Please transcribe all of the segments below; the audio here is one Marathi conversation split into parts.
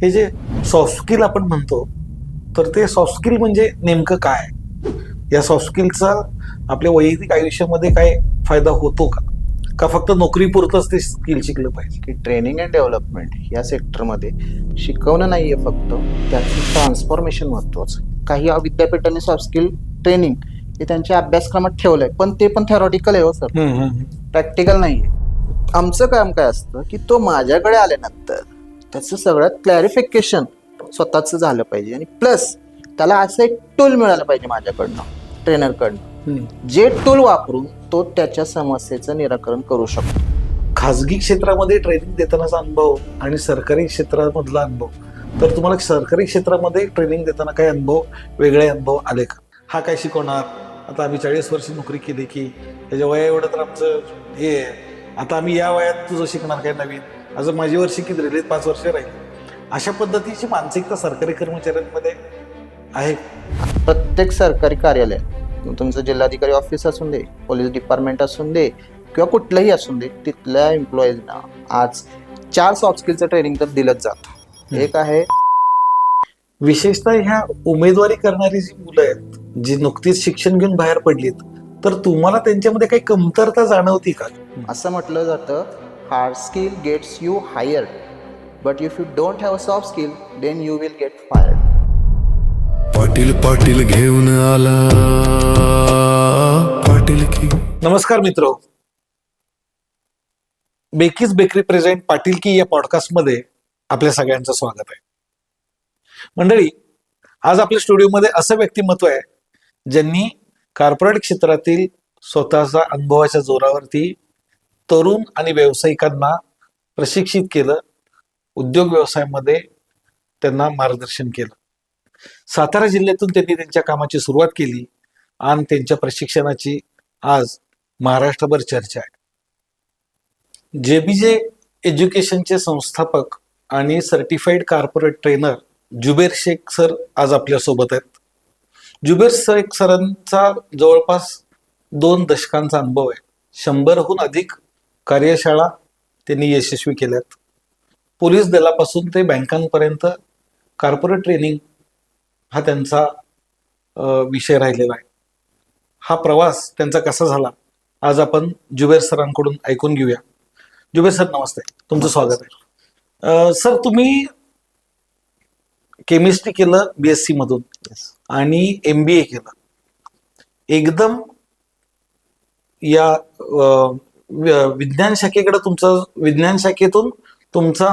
हे जे सॉफ्ट स्किल आपण म्हणतो, तर ते सॉफ्ट स्किल म्हणजे नेमकं काय? या सॉफ्ट स्किलचा आपल्या वैयक्तिक आयुष्यामध्ये काय फायदा होतो का? का फक्त नोकरीपुरतंच ते स्किल शिकलं पाहिजे? की ट्रेनिंग अँड डेव्हलपमेंट या सेक्टरमध्ये शिकवणं नाहीये फक्त, त्याचं ट्रान्सफॉर्मेशन महत्त्वाचं. काही विद्यापीठांनी सॉफ्ट स्किल ट्रेनिंग हे त्यांच्या अभ्यासक्रमात ठेवलंय, पण ते पण थेरॉटिकल आहे हो सर, प्रॅक्टिकल नाहीये. आमचं काम काय असतं की तो माझ्याकडे आल्यानंतर त्याचं सगळ्यात क्लॅरिफिकेशन स्वतःच झालं पाहिजे, आणि प्लस त्याला असं एक टूल मिळालं पाहिजे माझ्याकडनं, ट्रेनरकडनं, जे टूल वापरून तो त्याच्या समस्येचं निराकरण करू शकतो. खाजगी क्षेत्रामध्ये ट्रेनिंग देतानाचा अनुभव आणि सरकारी क्षेत्रामधला अनुभव, तर तुम्हाला सरकारी क्षेत्रामध्ये ट्रेनिंग देताना काही वेगळे अनुभव आले का? हा काय शिकवणार, आता आम्ही 40 वर्ष नोकरी केली की त्याच्या वया एवढं तर आमचं हे आहे, आता आम्ही या वयात तुझं शिकणार काय नवीन, अजून माझी वर्ष किती राहिली, 5 वर्ष राहिली. अशा पद्धतीची मानसिकता सरकारी कर्मचाऱ्यांमध्ये आहे. प्रत्येक सरकारी कार्यालय, तुमचं जिल्हाधिकारी ऑफिस असून दे, पोलीस डिपार्टमेंट असून दे, किंवा कुठलंही असून दे, तिथल्या एम्प्लॉईजना आज 4 सॉफ्ट स्किलचं ट्रेनिंग तर दिलंच जातं. एक आहे विशेषतः ह्या उमेदवारी करणारी जी मुलं आहेत, जी नुकतीच शिक्षण घेऊन बाहेर पडलीत, तर तुम्हाला त्यांच्यामध्ये काही कमतरता जाणवती का? असं म्हटलं जातं, hard skill gets you hire, but if you don't have a soft skill then you will get fired. Patil Patil घेऊन आला पाटील की. नमस्कार मित्र, बेकीज बेकरी प्रेझेंट पाटील की या पॉडकास्टमध्ये आपल्या सगळ्यांचं स्वागत आहे. मंडळी, आज आपल्या स्टुडिओमध्ये असं व्यक्तिमत्व आहे ज्यांनी कॉर्पोरेट क्षेत्रातील स्वतःच्या अनुभवाच्या जोरावरती तरुण आणि व्यावसायिकांना प्रशिक्षित केलं, उद्योग व्यवसायामध्ये त्यांना मार्गदर्शन केलं. सातारा जिल्ह्यातून त्यांनी त्यांच्या कामाची सुरुवात केली आणि त्यांच्या प्रशिक्षणाची आज महाराष्ट्रभर चर्चा आहे. JBJ एज्युकेशनचे संस्थापक आणि certified corporate trainer Zuber Shaikh sir आज आपल्या सोबत आहेत. जुबेर शेख सरांचा जवळपास 2 दशकांचा अनुभव आहे. 100हून अधिक कार्यशाळा त्यांनी यशस्वी केल्यात. पोलीस दलापासून ते बँकांपर्यंत कॉर्पोरेट ट्रेनिंग हा त्यांचा विषय राहिलेला आहे. हा प्रवास त्यांचा कसा झाला आज आपण जुबेर सरांकडून ऐकून घेऊया. जुबेर सर, नमस्ते, तुमचं स्वागत आहे. सर, तुम्ही केमिस्ट्री केलं BSc मधून आणि MBA केलं. एकदम या विज्ञान शाखेकडे विज्ञान शाखेतून तुमचा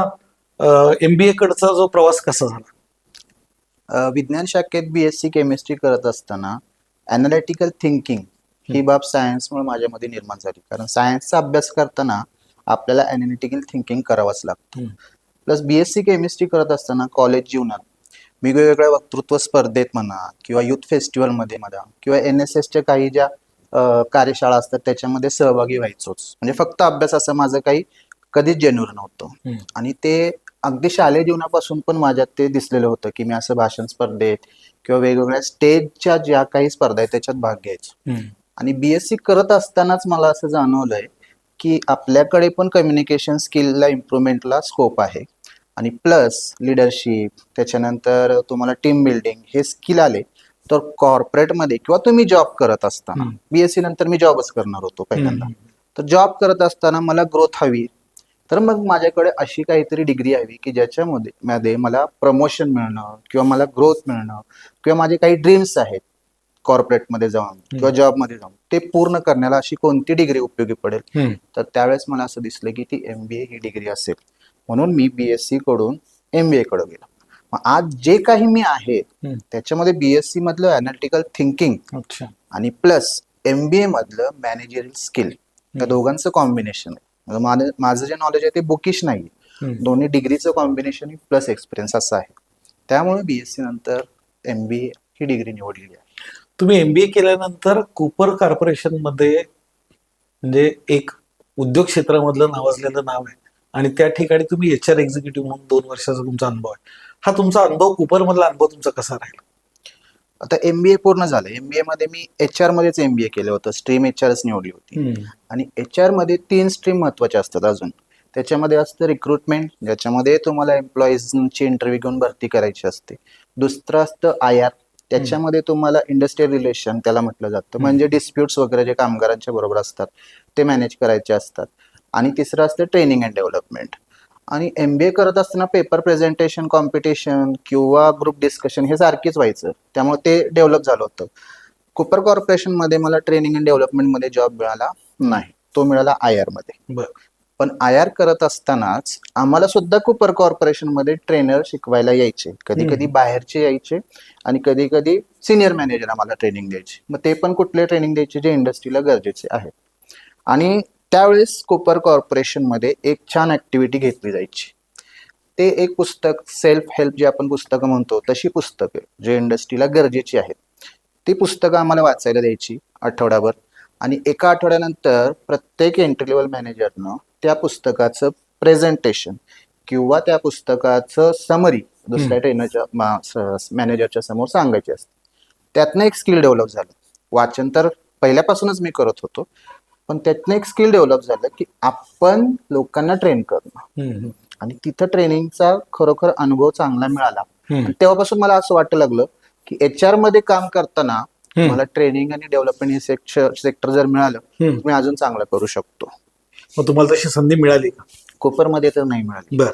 MBA कडचा जो प्रवास कसा झाला? विज्ञान शाखेत BSc केमिस्ट्री करत असताना ॲनालिटिकल थिंकिंग ही बाब सायन्समुळे माझ्यामध्ये निर्माण झाली. कारण सायन्सचा अभ्यास करताना आपल्याला ॲनालिटिकल थिंकिंग करावंच लागतं. प्लस BSc केमिस्ट्री करत असताना कॉलेज जीवनात मी वेगवेगळ्या वक्तृत्व स्पर्धेत म्हणा, किंवा युथ फेस्टिवलमध्ये म्हणा, किंवा NSSच्या काही ज्या कार्यशाळा असतात त्याच्यामध्ये सहभागी व्हायचोच. म्हणजे फक्त अभ्यास असं माझं काही कधीच जेन्युइन नव्हतं. आणि ते अगदी शालेय जीवनापासून पण माझ्यात ते दिसलेलं होतं की मी असं भाषण स्पर्धेत किंवा वेगवेगळ्या स्टेजच्या ज्या काही स्पर्धा आहेत त्याच्यात भाग घ्यायचो. आणि BSc करत असतानाच मला असं जाणवलंय की आपल्याकडे पण कम्युनिकेशन स्किलला इम्प्रुव्हमेंटला स्कोप आहे. आणि प्लस लिडरशिप, त्याच्यानंतर तुम्हाला टीम बिल्डिंग हे स्किल आले तर कॉर्पोरेटमध्ये किंवा तुम्ही जॉब करत असताना, BSc नंतर मी जॉबच करणार होतो पहिल्यांदा, तर जॉब करत असताना मला ग्रोथ हवी, तर मग माझ्याकडे अशी काहीतरी डिग्री हवी की ज्याच्यामध्ये मला प्रमोशन मिळणं किंवा मला ग्रोथ मिळणं किंवा माझे काही ड्रीम्स आहेत कॉर्पोरेटमध्ये जाऊन किंवा जॉबमध्ये जाऊन ते पूर्ण करण्याला अशी कोणती डिग्री उपयोगी पडेल. तर त्यावेळेस मला असं दिसलं की ती MBA ही डिग्री असेल, म्हणून मी BSc कडून MBA कडे गेलो. मग आज जे काही मी आहे त्याच्यामध्ये BSc मधलं ॲनालिटिकल थिंकिंग आणि प्लस MBA मधलं मॅनेजरियल स्किल, या दोघांचं कॉम्बिनेशन आहे. माझं जे नॉलेज आहे ते बुकिश नाही, दोन्ही डिग्रीचं कॉम्बिनेशन प्लस एक्सपिरियन्स असं आहे. त्यामुळे BSc नंतर MBA ही डिग्री निवडलेली आहे. तुम्ही MBA केल्यानंतर कूपर कॉर्पोरेशन मध्ये, म्हणजे एक उद्योग क्षेत्रामधलं नावाजलेलं नाव आहे, आणि त्या ठिकाणी तुम्ही HR एक्झिक्युटिव्ह म्हणून 2 वर्षाचा तुमचा अनुभव आहे. हा तुमचा अनुभव, कूपर मधला अनुभव तुमचा कसा राहिला? आता MBA पूर्ण झालं. MBA मध्ये मी HR मध्येच MBA केलं होतं, स्ट्रीम HRच निवडली होती. आणि HR मध्ये 3 स्ट्रीम महत्वाच्या असतात अजून. त्याच्यामध्ये असतं रिक्रुटमेंट, ज्याच्यामध्ये तुम्हाला एम्प्लॉईजची इंटरव्ह्यू घेऊन भरती करायची असते. दुसरं असतं IR, त्याच्यामध्ये तुम्हाला इंडस्ट्रियल रिलेशन त्याला म्हटलं जातं, म्हणजे डिस्प्युट्स वगैरे जे कामगारांच्या बरोबर असतात ते मॅनेज करायचे असतात. आणि तिसरं असतं ट्रेनिंग अँड डेव्हलपमेंट. आणि MBA करत असताना पेपर प्रेझेंटेशन कॉम्पिटिशन किंवा ग्रुप डिस्कशन हे सारखीच व्हायचं, त्यामुळे ते डेव्हलप झालं होतं. कुपर कॉर्पोरेशनमध्ये मला ट्रेनिंग अँड डेव्हलपमेंटमध्ये जॉब मिळाला नाही, तो मिळाला IR मध्ये. बरं. पण IR करत असतानाच आम्हाला सुद्धा कुपर कॉर्पोरेशनमध्ये ट्रेनर शिकवायला यायचे, कधी कधी बाहेरचे यायचे आणि कधी कधी सिनियर मॅनेजर आम्हाला ट्रेनिंग द्यायचे. मग ते पण कुठले ट्रेनिंग द्यायचे जे इंडस्ट्रीला गरजेचे आहेत. आणि त्यावेळेस कुपर कॉर्पोरेशनमध्ये एक छान ऍक्टिव्हिटी घेतली जायची. ते एक पुस्तक, सेल्फ हेल्प जे आपण पुस्तकं म्हणतो तशी पुस्तकं जे इंडस्ट्रीला गरजेची आहेत, ती पुस्तकं आम्हाला वाचायला द्यायची आठवड्याभर. आणि एका आठवड्यानंतर प्रत्येक एंट्री लेवल मॅनेजरनं त्या पुस्तकाचं प्रेझेंटेशन किंवा त्या पुस्तकाचं समरी दुसऱ्या ट्रेनरच्या मॅनेजरच्या समोर सांगायची असते. त्यातनं एक स्किल डेव्हलप झालं. वाचन तर पहिल्यापासूनच मी करत होतो, पण त्यातनं एक स्किल डेव्हलप झालं की आपण लोकांना ट्रेन करणं. आणि तिथं ट्रेनिंगचा खरोखर अनुभव चांगला मिळाला. आणि तेव्हापासून मला असं वाटू लागलं की HR मध्ये काम करताना मला ट्रेनिंग आणि डेव्हलपमेंट हे सेक्टर जर मिळालं मी अजून चांगलं करू शकतो. मग तुम्हाला तशी संधी मिळाली का? कोपरमध्ये तर नाही मिळाली. बर.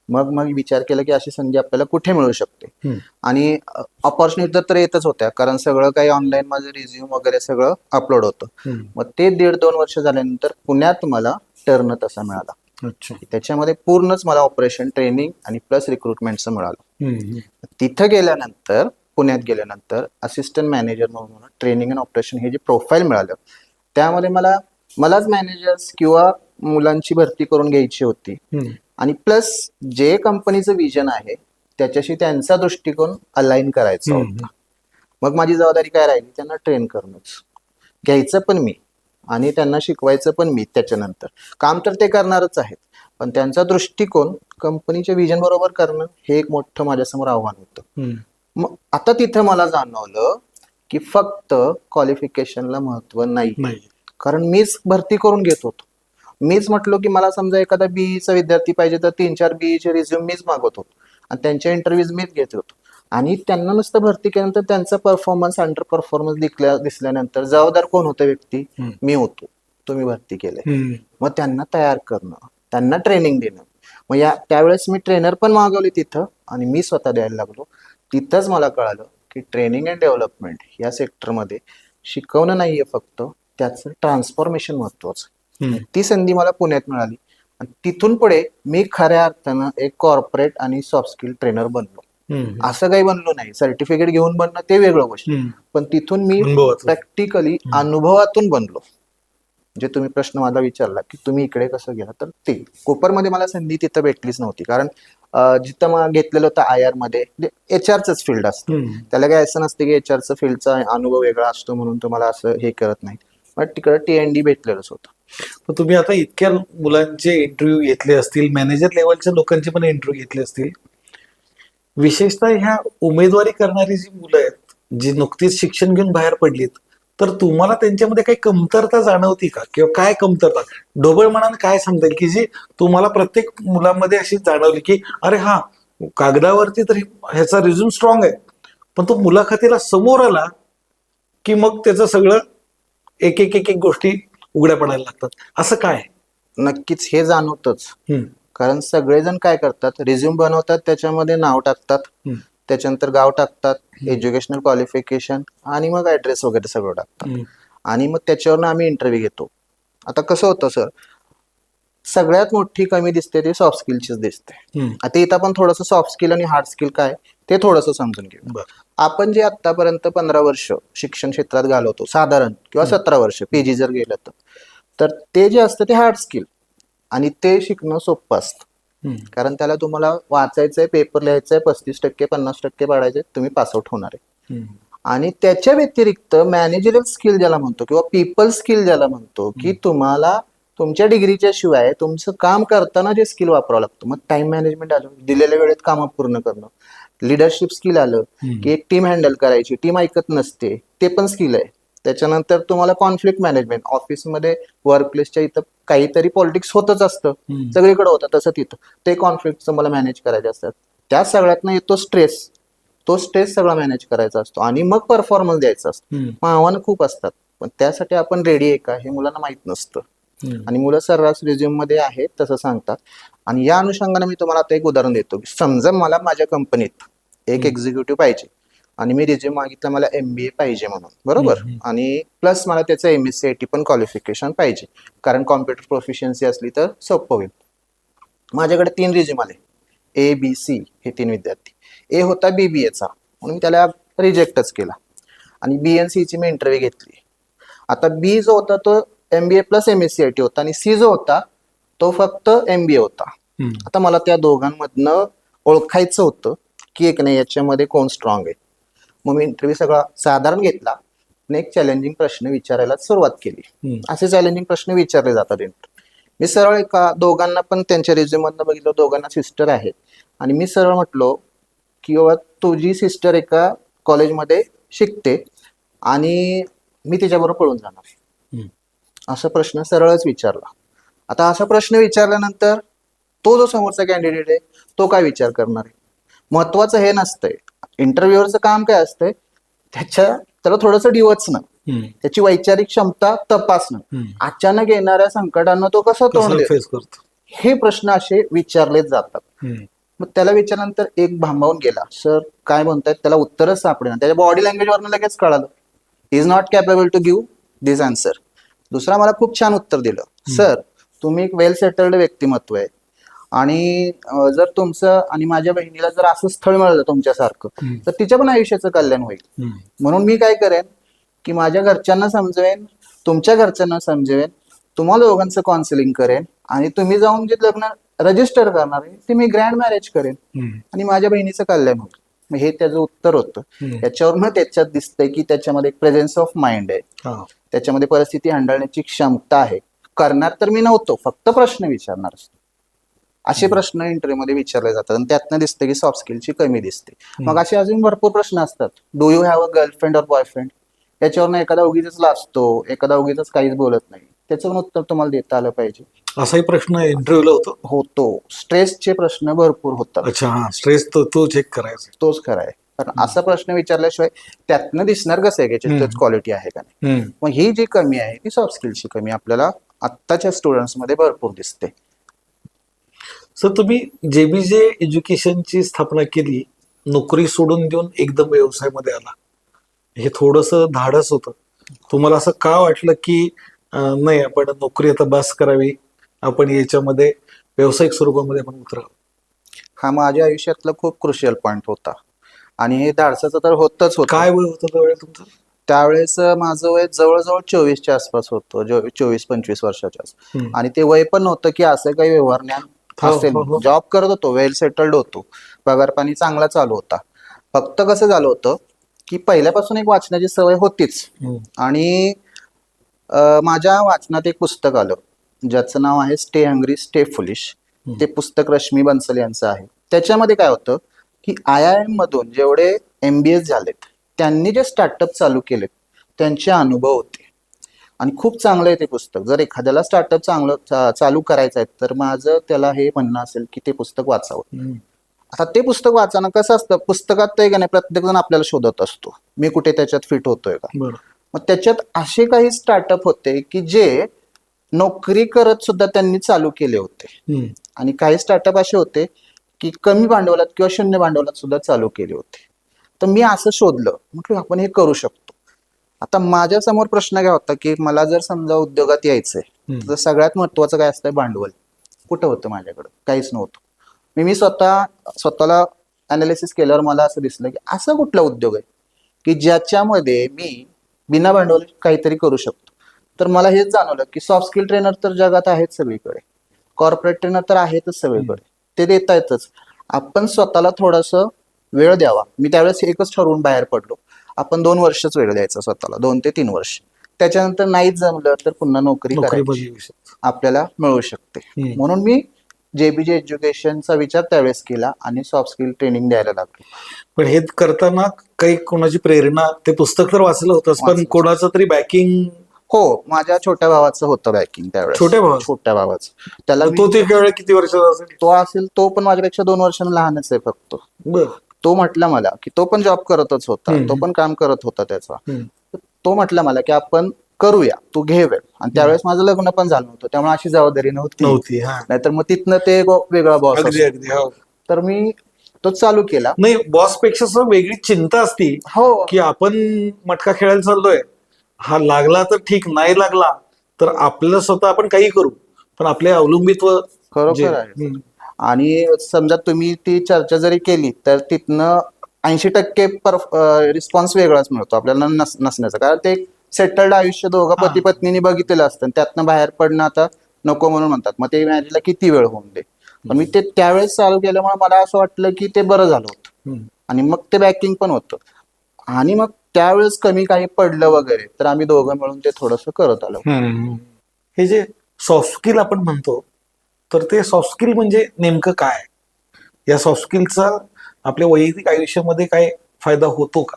मग विचार केला की अशी संधी आपल्याला कुठे मिळू शकते. आणि ऑपॉर्च्युनिटी तर येतच होत्या, कारण सगळं काही ऑनलाईन माझं रिझ्यूम वगैरे सगळं अपलोड होतं. मग ते 1.5-2 वर्ष झाल्यानंतर पुण्यात मला टर्न तसा मिळाला. अच्छा. त्याच्यामध्ये पूर्णच मला ऑपरेशन ट्रेनिंग आणि प्लस रिक्रुटमेंटचं मिळालं. तिथं गेल्यानंतर, पुण्यात गेल्यानंतर असिस्टंट मॅनेजर म्हणून ट्रेनिंग अँड ऑपरेशन हे जे प्रोफाईल मिळालं, त्यामध्ये मलाच मॅनेजर्स किंवा मुलांची भरती करून घ्यायची होती. आणि प्लस जे कंपनीचं विजन आहे त्याच्याशी त्यांचा दृष्टिकोन अलाइन करायचा होता. मग माझी जबाबदारी काय राहिली? त्यांना ट्रेन करणंच, घ्यायचं पण मी आणि त्यांना शिकवायचं पण मी. त्याच्यानंतर काम तर ते करणारच आहेत, पण त्यांचा दृष्टिकोन कंपनीच्या विजन बरोबर करणं हे एक मोठं माझ्यासमोर आव्हान होतं. मग आता तिथं मला जाणवलं की फक्त क्वालिफिकेशनला महत्व नाही, कारण मीच भरती करून घेत होतो. मीच म्हटलो की मला समजा एखादा BE विद्यार्थी पाहिजे तर 3-4 BE रिझ्यूम मीच मागवत होतो आणि त्यांच्या इंटरव्ह्यूज मीच घेत होतो. आणि त्यांना नुसतं भरती केल्यानंतर त्यांचा परफॉर्मन्स, अंडर परफॉर्मन्स दिसल्यानंतर जबाबदार कोण होतं व्यक्ती? मी होतो. तुम्ही भरती केले. मग त्यांना तयार करणं, त्यांना ट्रेनिंग देणं. मग त्यावेळेस मी ट्रेनर पण मागवले तिथं आणि मी स्वतः द्यायला लागलो. तिथंच मला कळालं की ट्रेनिंग अँड डेव्हलपमेंट या सेक्टरमध्ये शिकवणं नाहीये फक्त, त्याचं ट्रान्सफॉर्मेशन महत्वाचं. ती संधी मला पुण्यात मिळाली आणि तिथून पुढे मी खऱ्या अर्थानं एक कॉर्पोरेट आणि सॉफ्ट स्किल ट्रेनर बनलो. असं काही बनलो नाही, सर्टिफिकेट घेऊन बनणं ते वेगळं गोष्ट, पण तिथून मी प्रॅक्टिकली अनुभवातून बनलो. जे तुम्ही प्रश्न मला विचारला की तुम्ही इकडे कसं गेला, तर ते कोपरमध्ये मला संधी तिथं भेटलीच नव्हती. कारण जिथं मला घेतलेलं होतं IR मध्ये HRचंच फील्ड असतं. त्याला काही असं नसतं की HRचं फील्डचा अनुभव वेगळा असतो म्हणून तुम्हाला असं हे करत नाही. पण तिकडं TND भेटलेलंच होतं. पण तुम्ही आता इतक्या मुलांचे इंटरव्ह्यू घेतले असतील, मॅनेजर लेवलच्या लोकांचे पण इंटरव्ह्यू घेतले असतील, विशेषतः ह्या उमेदवारी करणारी जी मुलं आहेत, जी नुकतीच शिक्षण घेऊन बाहेर पडलीत, तर तुम्हाला त्यांच्यामध्ये काही कमतरता जाणवती का? किंवा काय कमतरता ढोबळ मनाने काय सांगता येईल की जी तुम्हाला प्रत्येक मुलामध्ये अशी जाणवली की अरे हा, कागदावरती तर ह्याचा रिझ्यूम स्ट्रॉंग आहे, पण तो मुलाखतीला समोर आला की मग त्याचं सगळं एक एक एक एक गोष्टी उघड्या पडायला लागतात, असं काय? नक्कीच हे जाणवतच. कारण सगळेजण काय करतात, रिझ्यूम बनवतात, त्याच्यामध्ये नाव टाकतात, त्याच्यानंतर गाव टाकतात, एज्युकेशनल क्वालिफिकेशन आणि मग ऍड्रेस वगैरे सगळं टाकतात. आणि मग त्याच्यावरनं आम्ही इंटरव्ह्यू घेतो. आता कसं होतं सर, सगळ्यात मोठी कमी दिसते ती सॉफ्ट स्किलचीच दिसते. आता इथं आपण थोडंसं सॉफ्ट स्किल आणि हार्ड स्किल काय ते थोडंसं समजून घेऊ. आपण जे आतापर्यंत 15 वर्ष शिक्षण क्षेत्रात घालवतो साधारण, किंवा 17 वर्ष PG जर गेलं तर ते जे असतं ते हार्ड स्किल आणि ते शिकणं सोपं असतं. कारण त्याला तुम्हाला वाचायचंय, पेपर लिहायचंय, 35% 50% पाडायचे, तुम्ही पासआउट होणार आहे. आणि त्याच्या व्यतिरिक्त मॅनेजरियल स्किल ज्याला म्हणतो किंवा पीपल स्किल ज्याला म्हणतो, की तुम्हाला तुमच्या डिग्रीच्या शिवाय तुमचं काम करताना जे स्किल वापरावं लागतं. मग टाइम मॅनेजमेंट आलं, दिलेल्या वेळेत कामं पूर्ण करणं. लिडरशिप स्किल आलं की एक टीम हँडल करायची, टीम ऐकत नसते, ते पण स्किल आहे. त्याच्यानंतर तुम्हाला कॉन्फ्लिक्ट मॅनेजमेंट, ऑफिसमध्ये वर्कप्लेसच्या इथं काहीतरी पॉलिटिक्स होतच असतं, सगळीकडे होतं तसं तिथं ते कॉन्फ्लिक्ट तुम्हाला मॅनेज करायचे असतात. त्या सगळ्यातनं येतो स्ट्रेस, तो स्ट्रेस सगळा मॅनेज करायचा असतो आणि मग परफॉर्मन्स द्यायचा असतो. मग आव्हानं खूप असतात, पण त्यासाठी आपण रेडी आहे का हे मुलांना माहित नसतं आणि मुलं सर्रास रिझ्यूम मध्ये आहेत तसं सांगतात. आणि या अनुषंगाने मी तुम्हाला आता एक उदाहरण देतो की समजा मला माझ्या कंपनीत एक एक्झिक्युटिव्ह पाहिजे आणि मी रिझ्यूम मागितला मला MBA पाहिजे म्हणून, बरोबर, आणि प्लस मला त्याचं MSc पण क्वालिफिकेशन पाहिजे कारण कॉम्प्युटर प्रोफिशियन्सी असली तर सोपं होईल. माझ्याकडे 3 रिझ्यूम आले, ABC, हे 3 विद्यार्थी. A होता BBAचा म्हणून मी त्याला रिजेक्टच केला आणि B आणि C ची मी इंटरव्ह्यू घेतली. आता B जो होता तो MBA प्लस MSc होता आणि C जो होता तो फक्त MBA होता. आता मला त्या दोघांमधनं ओळखायचं होतं की एक नाही याच्यामध्ये कोण स्ट्रॉंग आहे. मग मी इंटरव्ह्यू सगळा साधारण घेतला आणि एक चॅलेंजिंग प्रश्न विचारायला सुरुवात केली. असे चॅलेंजिंग प्रश्न विचारले जातात. मी सरळ एका दोघांना पण त्यांच्या रिझ्यूम मधनं बघितलं, दोघांना सिस्टर आहेत आणि मी सरळ म्हटलो की बाबा तुझी सिस्टर एका कॉलेजमध्ये शिकते आणि मी तिच्याबरोबर पळून जाणार, असा प्रश्न सरळच विचारला. आता असा प्रश्न विचारल्यानंतर तो जो समोरचा कॅन्डिडेट आहे तो काय विचार करणार आहे? महत्वाचं हे नसतंय, इंटरव्ह्यूअरचं काम काय असतंय त्याला थोडंसं डिवचणं, त्याची वैचारिक क्षमता तपासणं, अचानक येणाऱ्या संकटांना तो कसं तोंड फेस करतो, हे प्रश्न असे विचारले जातात. मग त्याला विचारल्यानंतर एक भांबावून गेला, सर काय म्हणतायत, त्याला उत्तरच सापडेना. त्याच्या बॉडी लँग्वेजवरनं लगेच कळालं, is not capable to give this answer. दुसरा मला खूप छान उत्तर दिलं, सर तुम्ही एक वेल सेटल्ड व्यक्तिमत्व आहे आणि जर तुमचं आणि माझ्या बहिणीला जर असं स्थळ मिळालं तुमच्यासारखं तर तिच्या पण आयुष्याचं कल्याण होईल. म्हणून मी काय करेन की माझ्या घरच्यांना समजवेन, तुमच्या घरच्यांना समजवेन, तुम्हाला दोघांचं काउन्सिलिंग करेन आणि तुम्ही जाऊन जे लग्न रजिस्टर करणार आहे ते मी ग्रँड मॅरेज करेन आणि माझ्या बहिणीचं कल्याण होईल. मग हे त्याचं उत्तर होतं. याच्यावरनं त्याच्यात दिसतंय की त्याच्यामध्ये एक प्रेझेन्स ऑफ माइंड आहे, त्याच्यामध्ये परिस्थिती हांडळण्याची क्षमता आहे. करणार तर मी नव्हतो, फक्त प्रश्न विचारणार असतो. असे प्रश्न इंटरव्ह्यू मध्ये विचारले जातात आणि त्यातनं दिसतं की सॉफ्ट स्किलची कमी दिसते. मग असे अजून भरपूर प्रश्न असतात. Do you have a girlfriend or boyfriend? याच्यावरनं एखादा उगीच लाजतो, एखादा उगीच काहीच बोलत नाही, त्याचं पण उत्तर तुम्हाला देता आलं पाहिजे. असाही प्रश्न इंटरव्ह्यूला होतो. स्ट्रेसचे प्रश्न भरपूर होतात. अच्छा, हा स्ट्रेस तो चेक करायचा, तोच खरा आहे. कारण असा प्रश्न विचारल्याशिवाय त्यातनं दिसणार कसं आहे की त्याची क्वालिटी आहे का नाही. मग ही जी कमी आहे ती सॉफ्ट स्किलची कमी आपल्याला आत्ताच्या स्टुडंट्समध्ये भरपूर दिसते. सर तुम्ही JBJ एज्युकेशनची स्थापना केली, नोकरी सोडून देऊन एकदम व्यवसायामध्ये आला, हे थोडंसं धाडस होतं. तुम्हाला असं का वाटलं की नाही आपण नोकरी आता बस करावी, आपण याच्यामध्ये व्यावसायिक स्वरूपामध्ये आपण उतरावं? हा माझ्या आयुष्यातला खूप क्रुशियल पॉईंट होता आणि हे धाडसाचं तर होतच होतं. काय वय होतं त्यावेळेस तुमचं? त्यावेळेस माझं वय जवळजवळ 24च्या आसपास होतं, 24-25 वर्षाच्या. आणि ते वय पण नव्हतं की असं काही व्यवहार ज्ञान असेल. जॉब करत होतो, वेल सेटल्ड होतो, पगार पाणी चांगला चालू होता. फक्त कसं झालं होतं की पहिल्यापासून एक वाचनाची सवय होतीच आणि माझ्या वाचनात एक पुस्तक आलं ज्याचं नाव आहे स्टे हंग्री स्टे फुलिश. ते पुस्तक रश्मी बन्सल यांचं आहे. त्याच्यामध्ये काय होतं की IIM मधून जेवढे MBS झालेत त्यांनी जे स्टार्टअप चालू केलेत त्यांचे अनुभव होते आणि खूप चांगलं आहे ते पुस्तक. जर एखाद्याला स्टार्टअप चांगलं चालू करायचं आहे तर माझं त्याला हे म्हणणं असेल की ते पुस्तक वाचावं. आता ते पुस्तक वाचणं कसं असतं, पुस्तकात तर का नाही प्रत्येक जण आपल्याला शोधत असतो मी कुठे त्याच्यात फिट होतोय का. मग त्याच्यात असे काही स्टार्टअप होते की जे नोकरी करत सुद्धा त्यांनी चालू केले होते आणि काही स्टार्टअप असे होते की कमी भांडवलात किंवा शून्य भांडवलात सुद्धा चालू केले होते. तर मी असं शोधलं, म्हटलं आपण हे करू शकतो. आता माझ्या समोर प्रश्न काय होता की मला जर समजा उद्योगात यायचंय तर सगळ्यात महत्वाचं काय असतं, भांडवल. कुठं होतं माझ्याकडं? काहीच नव्हतं. मी स्वतःला अनालिसिस केल्यावर मला असं दिसलं की असा कुठला उद्योग आहे की ज्याच्यामध्ये मी बिना भांडवल काहीतरी करू शकतो. तर मला हेच जाणवलं की सॉफ्ट स्किल ट्रेनर तर जगात आहेत सगळीकडे, कॉर्पोरेट ट्रेनर तर आहेतच सगळीकडे, ते देता येतच. आपण स्वतःला थोडंसं वेळ द्यावा. मी त्यावेळेस एकच ठरवून बाहेर पडलो, आपण 2 वर्षच वेळ द्यायचा स्वतःला, 2 ते 3 वर्ष. त्याच्यानंतर नाहीच जमलं तर पुन्हा नोकरी करायची आपल्याला मिळू शकते. म्हणून मी JBJ एज्युकेशनचा विचार त्यावेळेस केला आणि सॉफ्ट स्किल ट्रेनिंग द्यायला लागलो. पण हे करताना काही कोणाची प्रेरणा, ते पुस्तक तर वाचलं होतंच, पण वाचलं. कोणाचं तरी बॅकिंग? हो, माझ्या छोट्या भावाचं होतं बॅकिंग त्यावेळेस. छोट्या भावाचं? छोट्या भावाचं. त्याला तो ते त्यावेळेला किती वर्षाचा असेल? तो असेल, तो पण माझ्यापेक्षा 2 वर्षांनी लहानच आहे फक्त. बर. तो म्हटला मला की तो पण जॉब करतच होता, तो पण काम करत होता त्याचा. तो म्हटला मला की आपण करूया, तू घे वेळ. आणि त्यावेळेस माझं लग्न पण झालं नव्हतं, त्यामुळे अशी जबाबदारी नव्हती. हा. नाहीतर मग तिथनं ते वेगळा बॉस अगदी असतो. अगदी. हो. तर मी तो चालू केला. नाही, बॉस पेक्षा वेगळी चिंता असती हो, की आपण मटका खेळायला चाललोय, हा लागला तर ठीक, नाही लागला तर आपलं स्वतः आपण काही करू, पण आपले अवलंबित्व खरोखर आहे. आणि समजा तुम्ही ती चर्चा जरी केली तर तिथनं 80% रिस्पॉन्स वेगळाच मिळतो आपल्याला नसण्याचा. कारण ते सेटल्ड आयुष्य दोघं पती पत्नीने बघितलेलं असतं, त्यातनं बाहेर पडणं आता नको म्हणून म्हणतात. मग ते मॅरेजला किती वेळ होऊन दे. पण मी ते त्यावेळेस चालू केल्यामुळे मला असं वाटलं की ते बरं झालं होतं. आणि मग ते बॅकिंग पण होतं. आणि मग त्यावेळेस कमी काही पडलं वगैरे तर आम्ही दोघं मिळून ते थोडंसं करत आलो. हे जे सॉफ्ट स्किल आपण म्हणतो, तर ते सॉफ्ट स्किल म्हणजे नेमकं काय? या सॉफ्ट स्किलचा आपल्या वैयक्तिक आयुष्यामध्ये काय फायदा होतो का?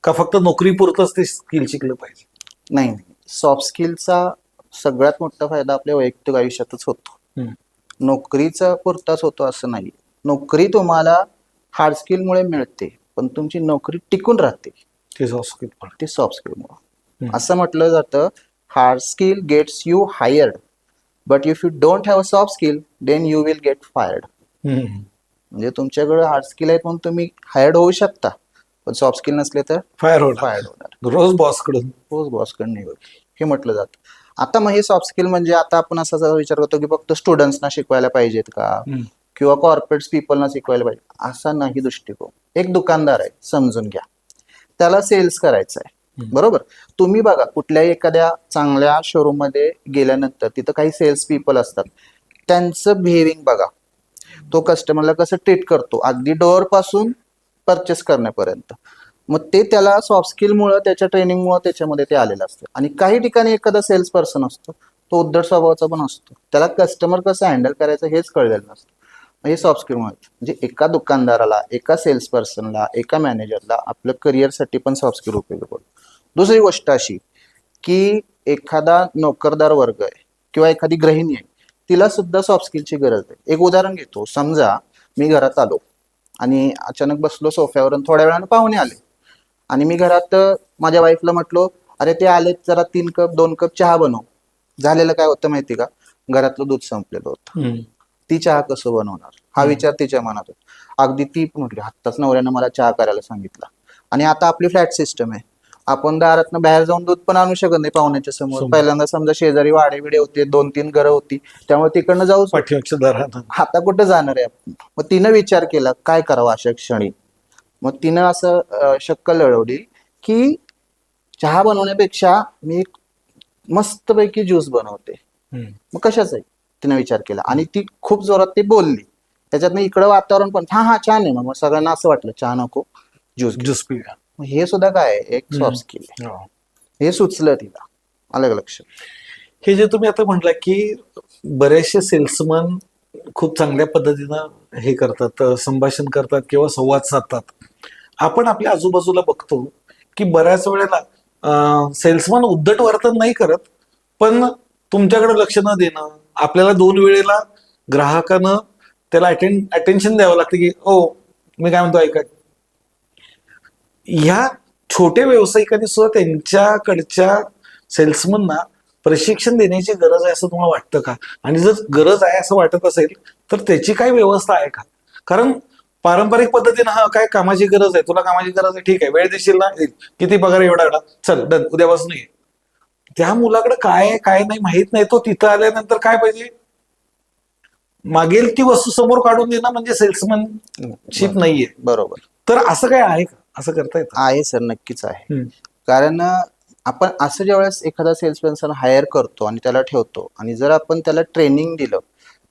का फक्त नोकरीपुरतंच ते स्किल शिकलं पाहिजे? नाही, सॉफ्ट स्किलचा सगळ्यात मोठा फायदा आपल्या वैयक्तिक आयुष्यातच होतो. नोकरीचा पुरताच होतो असं नाही. नोकरी तुम्हाला हार्ड स्किलमुळे मिळते, पण तुमची नोकरी टिकून राहते ते सॉफ्ट स्किल पण. ते सॉफ्ट स्किलमुळे. असं म्हटलं जातं, hard skill gets you hired, but if you don't have a soft skill then you will get fired. म्हणजे तुमच्याकडे हार्ड स्किल आहे म्हणून तुम्ही हायर्ड होऊ शकता, पण सॉफ्ट स्किल नसले तर फायर फायर्ड होणार. रोज बॉस कडून. रोज बॉसकडे नाही होत हे म्हटलं जातं. आता मग हे सॉफ्ट स्किल म्हणजे आता आपण असा विचार करतो की फक्त स्टुडंट्सना शिकवायला पाहिजेत का, किंवा कॉर्पोरेट पीपलना शिकवायला पाहिजे, असा नाही दृष्टिकोन. एक दुकानदार आहे, समजून घ्या, त्याला सेल्स करायचं आहे, बरोबर. तुम्ही बघा, कुठल्याही एखाद्या चांगल्या शोरूम मध्ये गेल्यानंतर तिथं काही सेल्स पीपल असतात, त्यांचं बिहेविंग बघा, तो कस्टमरला कसं ट्रीट करतो, अगदी डोअर पासून परचेस करण्यापर्यंत. मग ते त्याला सॉफ्ट स्किलमुळे, त्याच्या ट्रेनिंगमुळे त्याच्यामध्ये ते आलेलं असतं. आणि काही ठिकाणी एखादा सेल्स पर्सन असतो, तो उद्धट स्वभावाचा पण असतो, त्याला कस्टमर कसं हँडल करायचं हेच कळलेलं नसतं. हे सॉफ्ट स्किलमुळे. म्हणजे एका दुकानदाराला, एका सेल्स पर्सनला, एका मॅनेजरला आपलं करिअरसाठी पण सॉफ्ट स्किल उपयोगी पडतो. दुसरी गोष्ट अशी की एखादा नोकरदार वर्ग आहे किंवा एखादी गृहिणी आहे, तिला सुद्धा सॉफ्ट स्किलची गरज आहे. एक उदाहरण घेतो. समजा मी घरात आलो आणि अचानक बसलो सोफ्यावर, थोड्या वेळानं पाहुणे आले आणि मी घरात माझ्या वाईफला म्हटलो, अरे ते आलेत, जरा 3 कप 2 कप चहा बनव. झालेलं काय होतं माहिती का, घरातलं दूध संपलेलं होतं. ती चहा कसं बनवणार हा विचार तिच्या मनात होता. अगदी ती म्हटली, आत्ताच नवऱ्यानं मला चहा करायला सांगितला. आणि आता आपली फ्लॅट सिस्टम आहे, आपण दारातनं बाहेर जाऊन दूध पण आणू शकत नाही पाहुण्याच्या समोर. पहिल्यांदा समजा शेजारी वाडे बिडे होते, 2-3 घरं होती, त्यामुळे तिकडनं जाऊच. पाठीमागच्या दारात. आता कुठं जाणार आहे आपण. मग तिनं विचार केला काय करावं अशा क्षणी. मग तिनं असं शक्कल लढवली की चहा बनवण्यापेक्षा मी मस्तपैकी ज्यूस बनवते. मग कशाच आहे तिने विचार केला आणि ती खूप जोरात ती बोलली. त्याच्यातनं इकडं वातावरण पण हा छान आहे. मग सगळ्यांना असं वाटलं चहा नको, ज्यूस पिऊया. हे सुद्धा काय आहे, एक सॉफ्ट स्किल आहे. हे सुचलं तिला, अलग लक्ष. हे जे तुम्ही आता म्हटलं की बरेचसे सेल्समन खूप चांगल्या पद्धतीनं हे करतात, संभाषण करतात किंवा संवाद साधतात. आपण आपल्या आजूबाजूला बघतो की बऱ्याच वेळेला सेल्समन उद्धट वर्तन नाही करत, पण तुमच्याकडे लक्ष न देणं, आपल्याला 2 वेळेला ग्राहकानं त्याला अटेन्शन द्यावं लागतं की ओ मी काय म्हणतो ऐका. ह्या छोट्या व्यावसायिकांनी सुद्धा त्यांच्याकडच्या सेल्समनना प्रशिक्षण देण्याची गरज आहे असं तुम्हाला वाटतं का? आणि जर गरज आहे असं वाटत असेल तर त्याची काय व्यवस्था आहे का? कारण पारंपरिक पद्धतीनं हा काय कामाची गरज आहे, तुला कामाची गरज आहे, ठीक आहे, वेळ देशील ना, किती पगार, एवढा, चल डन, उद्यापासून ये. त्या मुलाकडे काय आहे काय नाही माहित नाही. तो तिथं आल्यानंतर काय पाहिजे, मागेल ती वस्तू समोर काढून देणं म्हणजे सेल्समनशिप नाहीये. बरोबर. तर असं काय आहे का? असं करता येतं? आहे सर, नक्कीच आहे. कारण आपण असं ज्यावेळेस एखादा सेल्स पर्सन हायर करतो आणि त्याला ठेवतो आणि जर आपण त्याला ट्रेनिंग दिलं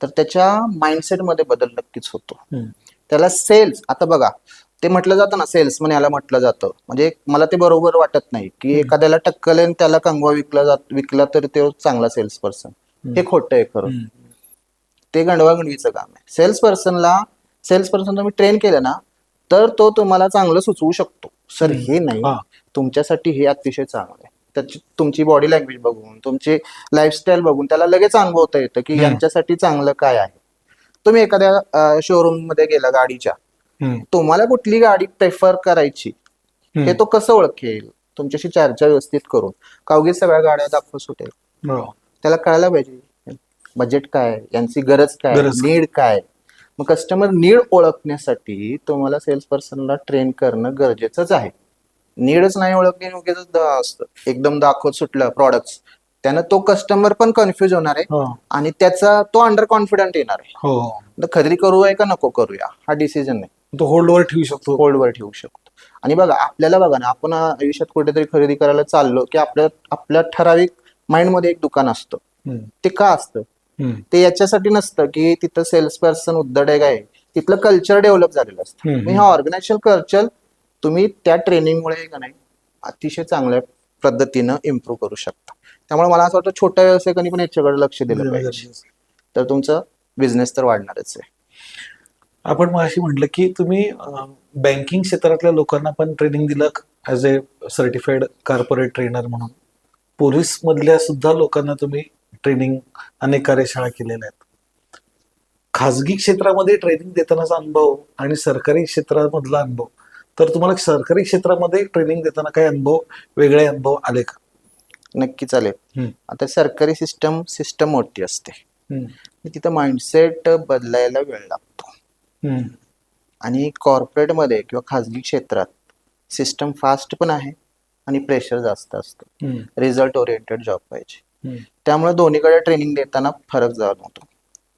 तर त्याच्या माइंडसेटमध्ये बदल नक्कीच होतो. त्याला सेल्स, आता बघा ते म्हटलं जातं ना, सेल्समन याला म्हटलं जातं, म्हणजे मला ते बरोबर वाटत नाही की एखाद्याला टक्कल आणि त्याला कंगवा विकला तर तो चांगला सेल्स पर्सन. हे खोटं आहे खरं. ते गंडवागंडवीचं काम आहे. सेल्स पर्सन तुम्ही ट्रेन केलं ना तर तो तुम्हाला चांगलं सुचवू शकतो. सर हे नाही, हा. तुमच्यासाठी हे अतिशय चांगलं आहे. त्याची तुमची बॉडी लँग्वेज बघून, तुमची लाईफस्टाईल बघून त्याला लगेच अनुभवता येतं की यांच्यासाठी चांगलं काय आहे. तुम्ही एखाद्या शोरूम मध्ये गेला गाडीच्या, हम्म. तुम्हाला कुठली गाडी प्रेफर करायची हे तो कसं ओळखेल? तुमच्याशी चर्चा व्यवस्थित करून. का उगीच सगळ्या गाड्या दाखवू सुटेल? हो. त्याला कळायला पाहिजे बजेट काय, यांची गरज काय, गरज काय. नीड काय. मग कस्टमर नीड ओळखण्यासाठी तुम्हाला सेल्स पर्सनला ट्रेन करणं गरजेचंच आहे. नीडच नाही ओळखली, उगीच असतं एकदम दाखवत सुटलं प्रॉडक्ट, त्यानं तो कस्टमर पण कन्फ्युज होणार आहे हो. आणि त्याचा तो अंडर कॉन्फिडंट येणार आहे. हो. तर खरेदी करूया का नको करूया हा डिसिजन नाही, तो होल्डवर ठेवू शकतो. होल्डवर ठेवू शकतो. आणि बघा आपल्याला बघा ना, आपण आयुष्यात कुठेतरी खरेदी करायला चाललो की आपल्या ठराविक माइंडमध्ये एक दुकान असतं. हम्म. ते का असतं? हम्म. ते याच्यासाठी नसतं की तिथं सेल्स पर्सन उद्धट आहे, तिथलं कल्चर डेव्हलप झालेलं असतं. हम्म. मग ह्या ऑर्गनायझेशन कल्चर तुम्ही त्या ट्रेनिंगमुळे का नाही अतिशय चांगल्या पद्धतीनं इम्प्रूव्ह करू शकता. त्यामुळे मला असं वाटतं छोट्या व्यावसायिकांनी पण याच्याकडे लक्ष दिलं पाहिजे, तर तुमचा बिझनेस तर वाढणारच आहे. आपण मगाशी म्हटलं की तुम्ही बँकिंग क्षेत्रातल्या लोकांना पण ट्रेनिंग दिलं ॲज ए सर्टिफाईड कॉर्पोरेट ट्रेनर म्हणून. पोलीस मधल्या सुद्धा लोकांना तुम्ही ट्रेनिंग अनेक कार्यशाळा केलेल्या आहेत. खाजगी क्षेत्रामध्ये ट्रेनिंग देतानाचा अनुभव आणि सरकारी क्षेत्रामधला अनुभव, तर तुम्हाला सरकारी क्षेत्रामध्ये ट्रेनिंग देताना काही अनुभव, वेगळे अनुभव आले का? नक्की चालेल. हम्म. आता सरकारी सिस्टम मोठी असते, हम्म. तिथं माइंडसेट बदलायला वेळ लागतो. हम्म. आणि कॉर्पोरेटमध्ये किंवा खाजगी क्षेत्रात सिस्टम फास्ट पण आहे आणि प्रेशर जास्त असतं. हम्म. रिझल्ट ओरिएंटेड जॉब पाहिजे. हम्म. त्यामुळे दोन्हीकडे ट्रेनिंग देताना फरक जाणवतो.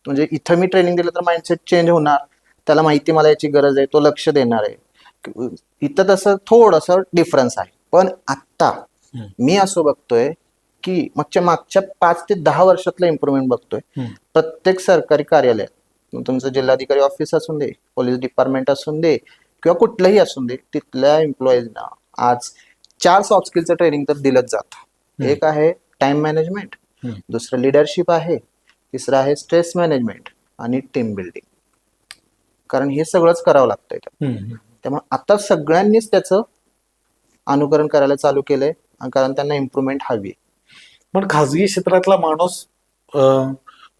म्हणजे इथं मी ट्रेनिंग दिलं तर माइंडसेट चेंज होणार, त्याला माहिती मला याची गरज आहे, तो लक्ष देणार आहे. इथं तसं थोडंसं डिफरन्स आहे. पण आत्ता मी असं बघतोय की मागच्या 5 ते 10 वर्षातलं इम्प्रुव्हमेंट बघतोय. प्रत्येक सरकारी कार्यालयात, तुमचं जिल्हाधिकारी ऑफिस असून दे, पोलीस डिपार्टमेंट असून दे किंवा कुठलंही असून दे, तिथल्या एम्प्लॉईजना आज 4 सॉफ्ट स्किलचं ट्रेनिंग तर दिलंच जातं. एक आहे टाइम मॅनेजमेंट, दुसरं लिडरशिप आहे, तिसरं आहे स्ट्रेस मॅनेजमेंट आणि टीम बिल्डिंग. कारण हे सगळंच करावं लागतंय. त्यामुळे आता सगळ्यांनीच त्याचं अनुकरण करायला चालू केलंय, कारण त्यांना इम्प्रुव्हमेंट हवी. पण खाजगी क्षेत्रातला माणूस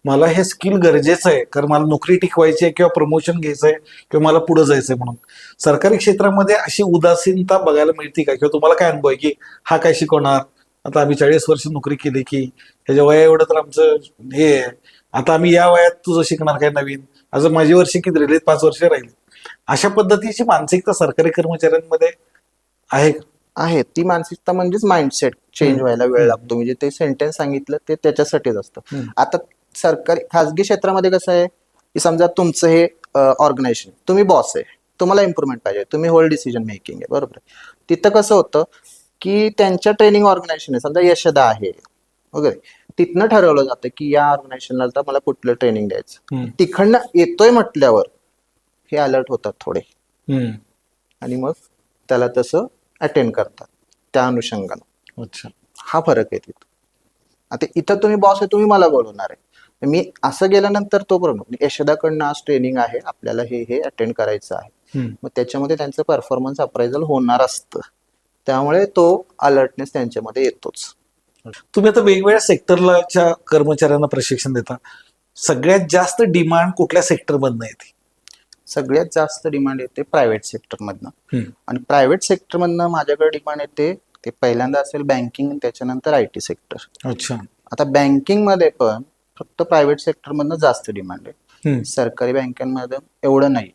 मला हे स्किल गरजेचं आहे कारण मला नोकरी टिकवायची आहे किंवा प्रमोशन घ्यायचंय किंवा मला पुढे जायचंय म्हणून. सरकारी क्षेत्रामध्ये अशी उदासीनता बघायला मिळते का? किंवा तुम्हाला काय अनुभव आहे की हा काय शिकवणार, आता आम्ही 40 वर्ष नोकरी केली की ह्याच्या वया एवढं तर आमचं हे आहे, आता आम्ही या वयात तुझं शिकणार काय नवीन, अजून माझी वर्ष किती राहिली, 5 वर्ष राहिली. अशा पद्धतीची मानसिकता सरकारी कर्मचाऱ्यांमध्ये आहे का? आहे. ती मानसिकता म्हणजेच माइंडसेट चेंज व्हायला वेळ लागतो. म्हणजे ते सेंटेन्स सांगितलं ते त्याच्यासाठीच असतं. आता खाजगी क्षेत्रामध्ये कसं आहे की समजा तुमचं हे ऑर्गनायझेशन, तुम्ही बॉस आहे, तुम्हाला इम्प्रुव्हमेंट पाहिजे, तुम्ही होल डिसिजन मेकिंग आहे, बरोबर. तिथं कसं होतं की त्यांच्या ट्रेनिंग ऑर्गनायझेशन आहे, समजा यशदा आहे वगैरे, तिथनं ठरवलं जातं की या ऑर्गनायझेशनला मला कुठलं ट्रेनिंग द्यायचं. तिकडनं येतोय म्हटल्यावर हे अलर्ट होतात थोडे आणि मग त्याला तसं अटेंड करतात त्या अनुषंगानं. अच्छा, हा फरक आहे तिथं. आता इथं तुम्ही बॉस आहे, तुम्ही मला बोलवणार आहे, मी असं गेल्यानंतर तो बरोबर यशदाकडनं आज ट्रेनिंग आहे, आपल्याला हे अटेंड करायचं आहे. मग त्याच्यामध्ये त्यांचं परफॉर्मन्स अप्रायझल होणार असतं, त्यामुळे तो अलर्टनेस त्यांच्यामध्ये येतोच. तुम्ही आता वेगवेगळ्या सेक्टरच्या कर्मचाऱ्यांना प्रशिक्षण देता, सगळ्यात जास्त डिमांड कुठल्या सेक्टरमधनं येते? सगळ्यात जास्त डिमांड येते प्रायव्हेट सेक्टरमधनं. आणि प्रायव्हेट सेक्टरमधनं माझ्याकडे डिमांड येते, ते पहिल्यांदा असेल बँकिंग, त्याच्यानंतर IT सेक्टर. अच्छा. आता बँकिंग मध्ये पण फक्त प्रायव्हेट सेक्टरमधनं जास्त डिमांड आहे, सरकारी बँकांमध्ये एवढं नाही.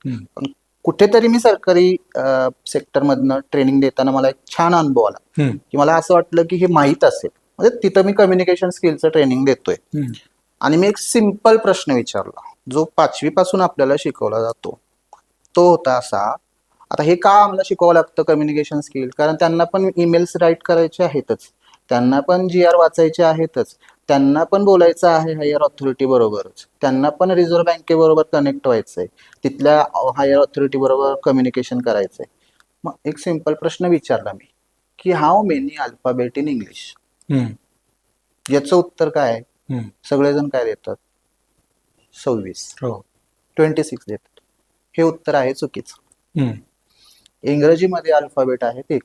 पण कुठेतरी मी सरकारी सेक्टरमधनं ट्रेनिंग देताना मला एक छान अनुभव आला की मला असं वाटलं की हे माहीत असेल, म्हणजे तिथं मी कम्युनिकेशन स्किलचं ट्रेनिंग देतोय आणि मी एक सिंपल प्रश्न विचारला जो 5वी पासून आपल्याला शिकवला जातो. तो होता असा, आता हे का आम्हाला शिकवावं लागतं कम्युनिकेशन स्किल? कारण त्यांना पण ईमेल्स राईट करायचे आहेतच, त्यांना पण GR वाचायचे आहेतच, त्यांना पण बोलायचं आहे हायर ऑथॉरिटी बरोबरच, त्यांना पण रिझर्व्ह बँकेबरोबर कनेक्ट व्हायचंय, तिथल्या हायर ऑथॉरिटी बरोबर कम्युनिकेशन करायचंय. मग एक सिंपल प्रश्न विचारला मी की how many alphabet in English? याचं उत्तर काय? सगळेजण काय देतात? 26. 26 देतात. हे उत्तर आहे चुकीचं. इंग्रजीमध्ये अल्फाबेट आहेत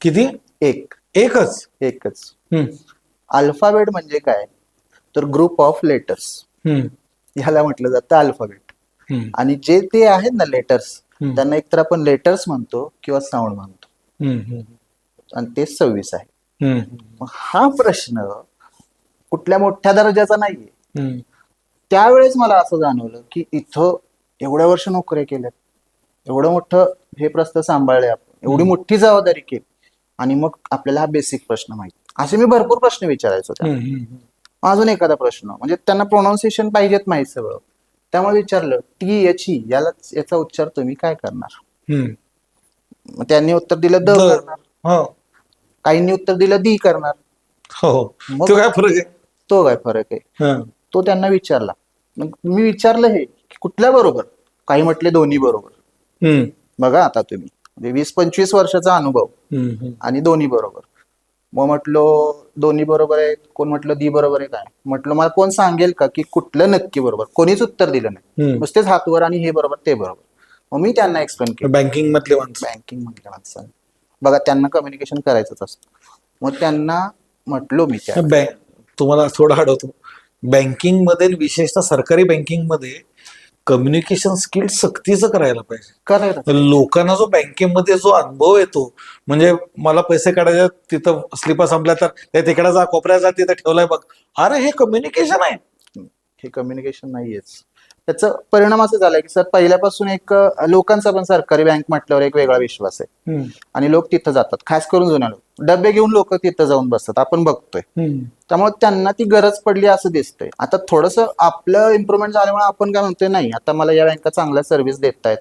किती? एक एकच? एकच. हम्म, अल्फाबेट म्हणजे काय, तर ग्रुप ऑफ लेटर्स, हम्म, ह्याला म्हटलं जातं अल्फाबेट. हम्म, आणि जे ते आहेत ना लेटर्स, हम्म, त्यांना एकतर आपण लेटर्स म्हणतो किंवा साऊंड म्हणतो, हम्म, हम्म, आणि ते 26 आहे. हम्म, मग हा प्रश्न कुठल्या मोठ्या दर्जाचा नाहीये. हम्म, त्यावेळेस मला असं जाणवलं की इथं एवढ्या वर्ष नोकऱ्या केल्यात, एवढं मोठं हे प्रस्थ सांभाळले आपण, एवढी मोठी जबाबदारी केली, आणि मग आपल्याला हा बेसिक प्रश्न माहिती. असे मी भरपूर प्रश्न विचारायचो त्यांना. हम्म, अजून एखादा प्रश्न म्हणजे त्यांना प्रोनाऊन्सिएशन पाहिजेत माहीत सगळं, त्यामुळे विचारलं टी एच ई याचा उच्चार तुम्ही काय करणार. हम्म. मग त्यांनी उत्तर दिलं द करणार, हो काहींनी उत्तर दिलं दी करणार. हो. मग तो काय फरक आहे? तो काय फरक आहे, हा. तो त्यांना विचारला. मग मी विचारलं हे की कुठल्या बरोबर, काही म्हटले दोन्ही बरोबर. हम्म, बघा आता तुम्ही म्हणजे 20-25 वर्षाचा अनुभव हम्म, हम्म, आणि दोन्ही बरोबर. मग म्हटलो दोन्ही बरोबर आहे, कोण म्हटलं दी बरोबर आहे. काय म्हटलं मला कोण सांगेल का की कुठलं नक्की बरोबर. कोणीच उत्तर दिलं नाही, हम्म. नुसतेच हातवर आणि हे बरोबर ते बरोबर. मग मी त्यांना एक्सप्लेन केलं. बँकिंग मधले माणसं. बँकिंग म्हटलं माणसाने बघा त्यांना कम्युनिकेशन करायचंच असतं. मग त्यांना म्हटलो मी त्या तुम्हाला थोडं अडवतो, बँकिंग मध्ये विशेषतः सरकारी बँकिंग मध्ये कम्युनिकेशन स्किल सक्तीचं करायला पाहिजे. करायला लोकांना जो बँकेमध्ये जो अनुभव येतो, म्हणजे मला पैसे काढायचे तिथं स्लिपा संपल्या तर ते तिकडे जा, कोपऱ्यात जा, तिथं ठेवलाय बघ, अरे हे कम्युनिकेशन आहे. हे कम्युनिकेशन नाहीयेच. त्याचा परिणाम असं झालाय की सर पहिल्यापासून एक लोकांचा पण सरकारी बँक म्हटल्यावर एक वेगळा विश्वास आहे, हम्म, आणि लोक तिथं जातात. खास करून जुन्या लोक डबे घेऊन लोक तिथं जाऊन बसतात, आपण बघतोय. हम्म, त्यामुळे त्यांना ती गरज पडली असं दिसतंय. आता थोडंसं आपलं इम्प्रुव्हमेंट झाल्यामुळे आपण काय म्हणतोय, नाही आता मला या बँका चांगल्या सर्व्हिस देत आहेत,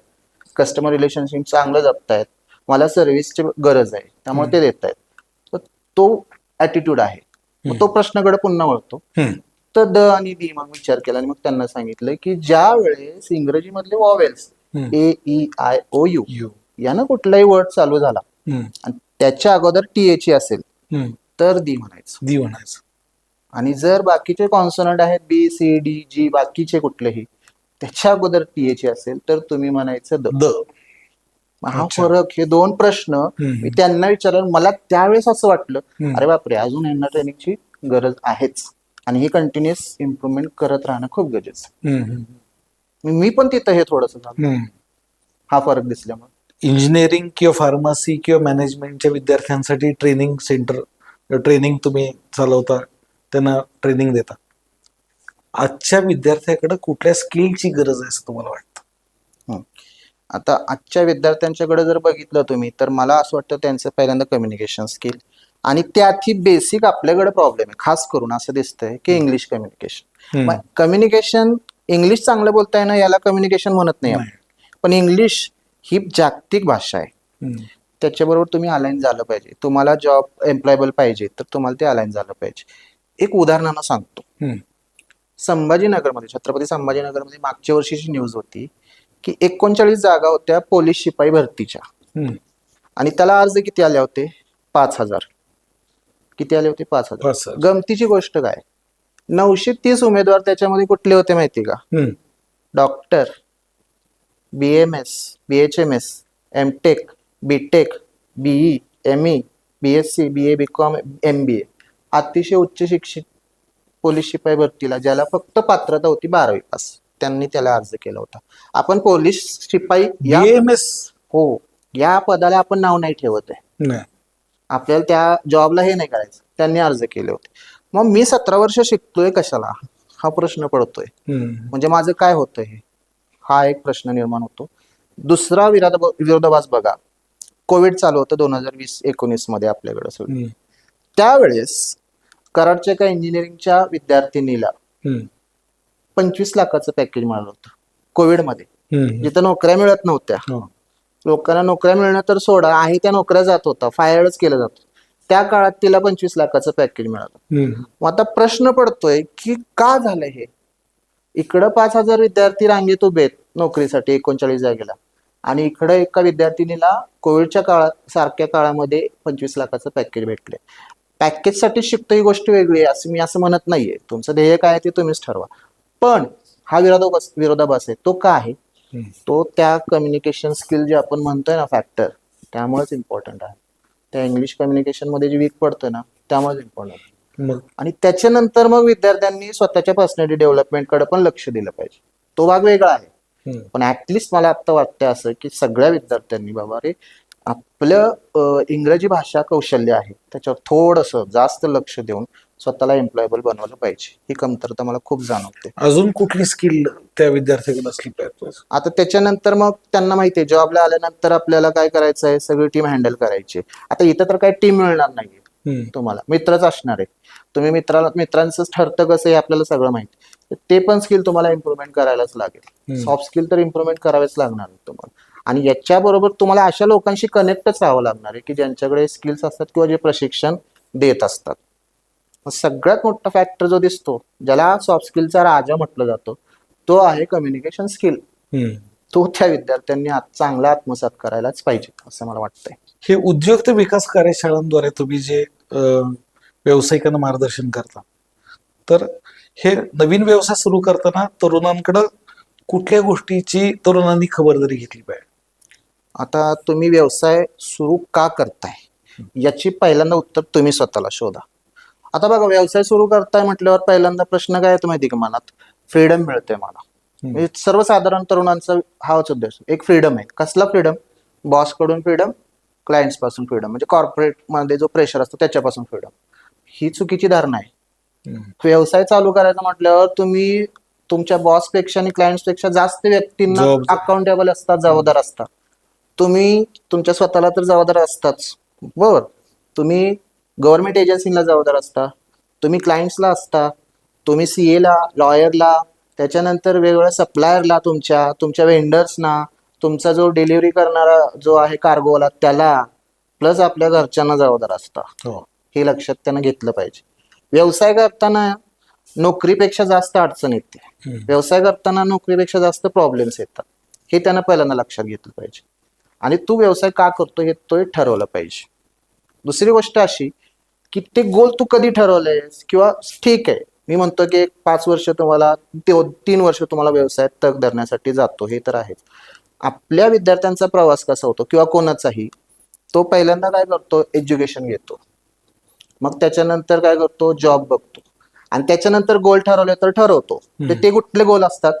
कस्टमर रिलेशनशिप चांगलं जपतायत, मला सर्व्हिसची गरज आहे त्यामुळे ते देत आहेत. तर तो ऍटिट्यूड आहे. मग तो प्रश्नाकडे पुन्हा वळतो. हम्म, तर द आणि दी मग विचार केला आणि मग त्यांना सांगितलं की ज्या वेळेस इंग्रजी मधले vowels hmm. A E I O U U. यानं कुठलाही वर्ड चालू झाला हम्म, आणि त्याच्या अगोदर टी एच ई असेल हम्म. तर दी म्हणायचं. दी म्हणायचं. आणि जर बाकीचे कॉन्सोनंट आहेत बी सी डी जी बाकीचे कुठलेही, त्याच्या अगोदर टी एच ई असेल तर तुम्ही म्हणायचं द. द. हा अच्छा. फरक, हे दोन प्रश्न हम्म. मी त्यांना विचारलं. मला त्यावेळेस असं वाटलं, हम्म. अरे बापरे, अजून यांना ट्रेनिंगची गरज आहेच, आणि हे कंटिन्युअस इम्प्रुव्हमेंट करत राहणं खूप गरजेचं आहे. हम्म, हम्म, मी पण तिथं हे थोडंसं झालं, हम्म. हा फरक दिसल्यामुळे. इंजिनिअरिंग किंवा फार्मसी किंवा मॅनेजमेंटच्या विद्यार्थ्यांसाठी ट्रेनिंग सेंटर, ट्रेनिंग तुम्ही चालवता, त्यांना ट्रेनिंग देता. आजच्या विद्यार्थ्याकडे कुठल्या स्किलची गरज आहे असं तुम्हाला वाटतं? आता आजच्या विद्यार्थ्यांच्याकडे जर बघितलं तुम्ही, तर मला असं वाटतं त्यांचं पहिल्यांदा कम्युनिकेशन स्किल, आणि त्यातही बेसिक आपल्याकडे प्रॉब्लेम आहे खास करून असं दिसतंय की इंग्लिश कम्युनिकेशन. हम्म. कम्युनिकेशन इंग्लिश चांगलं बोलता येणं याला कम्युनिकेशन म्हणत नाही आपण. नाही. पण इंग्लिश ही जागतिक भाषा आहे, हम्म, त्याच्याबरोबर तुम्ही अलाइन झालं पाहिजे. तुम्हाला जॉब एम्प्लॉयबल पाहिजे तर तुम्हाला ते अलाइन झालं पाहिजे. एक उदाहरणानं सांगतो. हम्म, संभाजीनगरमध्ये, छत्रपती संभाजीनगरमध्ये मागच्या वर्षीची न्यूज होती की 39 जागा होत्या पोलीस शिपाई भरतीच्या, हम्म. आणि त्याला अर्ज किती आले होते? 5,000. किती आले होते? 5,000. 5,000. गमतीची गोष्ट काय, 930 उमेदवार त्याच्यामध्ये कुठले होते माहिती का? हम्म. Doctor, BMS, BHMS, MTech, BTech, BE, ME, BSc, BA, BCom, MBA, अतिशय उच्च शिक्षित पोलीस शिपाई भरतीला ज्याला फक्त पात्रता होती 12वी पास, त्यांनी त्याला अर्ज केला होता. आपण पोलीस शिपाई या BAMS? हो, या पदाला आपण नाव नाही ठेवत आहे, नाही. आपल्याला त्या जॉबला हे नाही करायचं. त्यांनी अर्ज केले होते. मग मी 17 वर्ष शिकतोय कशाला, हा प्रश्न पडतोय. हम्म, म्हणजे माझं काय होतंय हे, हा एक प्रश्न निर्माण होतो. दुसरा विरोधाभास बघा, कोविड चालू होतं 2020-19 मध्ये आपल्याकडे सगळं. हम्म, त्यावेळेस कराडच्या एका इंजिनिअरिंगच्या विद्यार्थिनीला हम्म, 25 लाखाचं पॅकेज मिळालं होतं कोविडमध्ये, हम्म. जिथं नोकऱ्या मिळत नव्हत्या. हो. लोकांना नोकऱ्या मिळणं तर सोडा, आहे त्या नोकऱ्या जात होता, फायरच केलं जात होतं. त्या काळात तिला 25 लाखाचं पॅकेज मिळालं. हम्म, मग आता प्रश्न पडतोय की का झालं हे? इकडं 5,000 विद्यार्थी रांगेत उभेत नोकरीसाठी 39 जागेला, आणि इकडं एका विद्यार्थिनीला कोविडच्या काळात सारख्या काळामध्ये 25 लाखाचं पॅकेज भेटले. पॅकेजसाठी शिकतो ही गोष्ट वेगळी आहे, असं मी असं म्हणत नाहीये. तुमचं ध्येय काय आहे ते तुम्हीच ठरवा. पण हा विरोधाभास आहे. तो का आहे? हम्म. तो त्या कम्युनिकेशन स्किल जे आपण म्हणतोय ना फॅक्टर, त्यामुळेच इम्पॉर्टंट आहे. त्या इंग्लिश कम्युनिकेशन मध्ये जे वीक पडतं ना, त्यामुळेच इम्पॉर्टंट. मग आणि त्याच्यानंतर मग विद्यार्थ्यांनी स्वतःच्या पर्सनॅलिटी डेव्हलपमेंटकडे पण लक्ष दिलं पाहिजे. तो भाग वेगळा आहे. हम्म. पण ऍटलिस्ट मला आता वाटतं असं की सगळ्या विद्यार्थ्यांनी बाबा रे आपलं इंग्रजी भाषा कौशल्य आहे त्याच्यावर थोडंसं जास्त लक्ष देऊन स्वतःला एम्प्लॉयबल बनवलं पाहिजे. ही कमतरता मला खूप जाणवते. अजून कुठली स्किल त्या विद्यार्थ्याकडे असली पाहिजे? आता त्याच्यानंतर मग त्यांना माहितीये जॉबला आल्यानंतर आपल्याला काय करायचं आहे, सगळी टीम हँडल करायची. आता इथं तर काही टीम मिळणार नाहीये तुम्हाला, मित्रच असणार आहे. तुम्ही मित्रांचं ठरतं कसं हे आपल्याला सगळं माहिती. ते पण स्किल तुम्हाला इम्प्रुव्हमेंट करायलाच लागेल. सॉफ्ट स्किल तर इम्प्रुव्हमेंट करावेच लागणार आहे तुम्हाला. आणि याच्याबरोबर तुम्हाला अशा लोकांशी कनेक्टच राहावं लागणार आहे की ज्यांच्याकडे स्किल्स असतात किंवा जे प्रशिक्षण देत असतात. सगळ्यात मोठा फॅक्टर जो दिसतो, ज्याला सॉफ्ट स्किलचा राजा म्हटलं जातं, तो आहे कम्युनिकेशन स्किल. तो त्या विद्यार्थ्यांनी चांगला आत्मसात करायलाच पाहिजे असं मला वाटतंय. हे उद्योजकता विकास कार्यशाळांद्वारे तुम्ही जे व्यावसायिकांना मार्गदर्शन करता, तर हे नवीन व्यवसाय सुरू करताना तरुणांकडे कुठल्या गोष्टीची तरुणांनी खबरदारी घेतली पाहिजे? आता तुम्ही व्यवसाय सुरू का करताय याची पहिल्यांदा उत्तर तुम्ही स्वतःला शोधा. आता बघा, व्यवसाय सुरू करताय म्हटल्यावर पहिल्यांदा प्रश्न काय येतो माहिती का मनात? फ्रीडम मिळते मला. म्हणजे सर्वसाधारण तरुणांचा हाच उद्देश. एक फ्रीडम आहे. कसला फ्रीडम? बॉस कडून फ्रीडम, क्लायंट्स पासून फ्रीडम, म्हणजे कॉर्पोरेट मध्ये जो प्रेशर असतो त्याच्यापासून फ्रीडम. ही चुकीची धारणा आहे. व्यवसाय चालू करायचा म्हटल्यावर तुम्ही तुमच्या बॉस पेक्षा आणि क्लायंट्स पेक्षा जास्त व्यक्तींना अकाउंटेबल असतात, जबाबदार असतात. तुम्ही तुमच्या स्वतःला तर जबाबदार असताच, बरोबर. तुम्ही गव्हर्नमेंट एजन्सीला जबाबदार असता, तुम्ही क्लायंट्सला असता, तुम्ही सीएला, लॉयरला, त्याच्यानंतर वेगवेगळ्या सप्लायरला, तुमच्या वेंडर्सना, तुमचा जो डिलिव्हरी करणारा जो आहे कार्गोवाला त्याला, प्लस आपल्या घरच्यांना जबाबदार असता. हे लक्षात त्यानं घेतलं पाहिजे. व्यवसाय करताना नोकरीपेक्षा जास्त अडचण येते. व्यवसाय करताना नोकरीपेक्षा जास्त प्रॉब्लेम्स येतात. हे त्यानं पहिल्यांदा लक्षात घेतलं पाहिजे. आणि तू व्यवसाय का करतो हे तो ठरवलं पाहिजे. दुसरी गोष्ट अशी की ते गोल तू कधी ठरवलंयस, किंवा ठीक आहे मी म्हणतो की 5 वर्ष तुम्हाला, 3 वर्ष तुम्हाला व्यवसायात तग धरण्यासाठी जातो, हे तर आहेच. आपल्या विद्यार्थ्यांचा प्रवास कसा होतो किंवा कोणाचाही, तो पहिल्यांदा काय करतो, एज्युकेशन घेतो, मग त्याच्यानंतर काय करतो, जॉब बघतो, आणि त्याच्यानंतर गोल ठरवले तर ठरवतो. ते कुठले गोल असतात?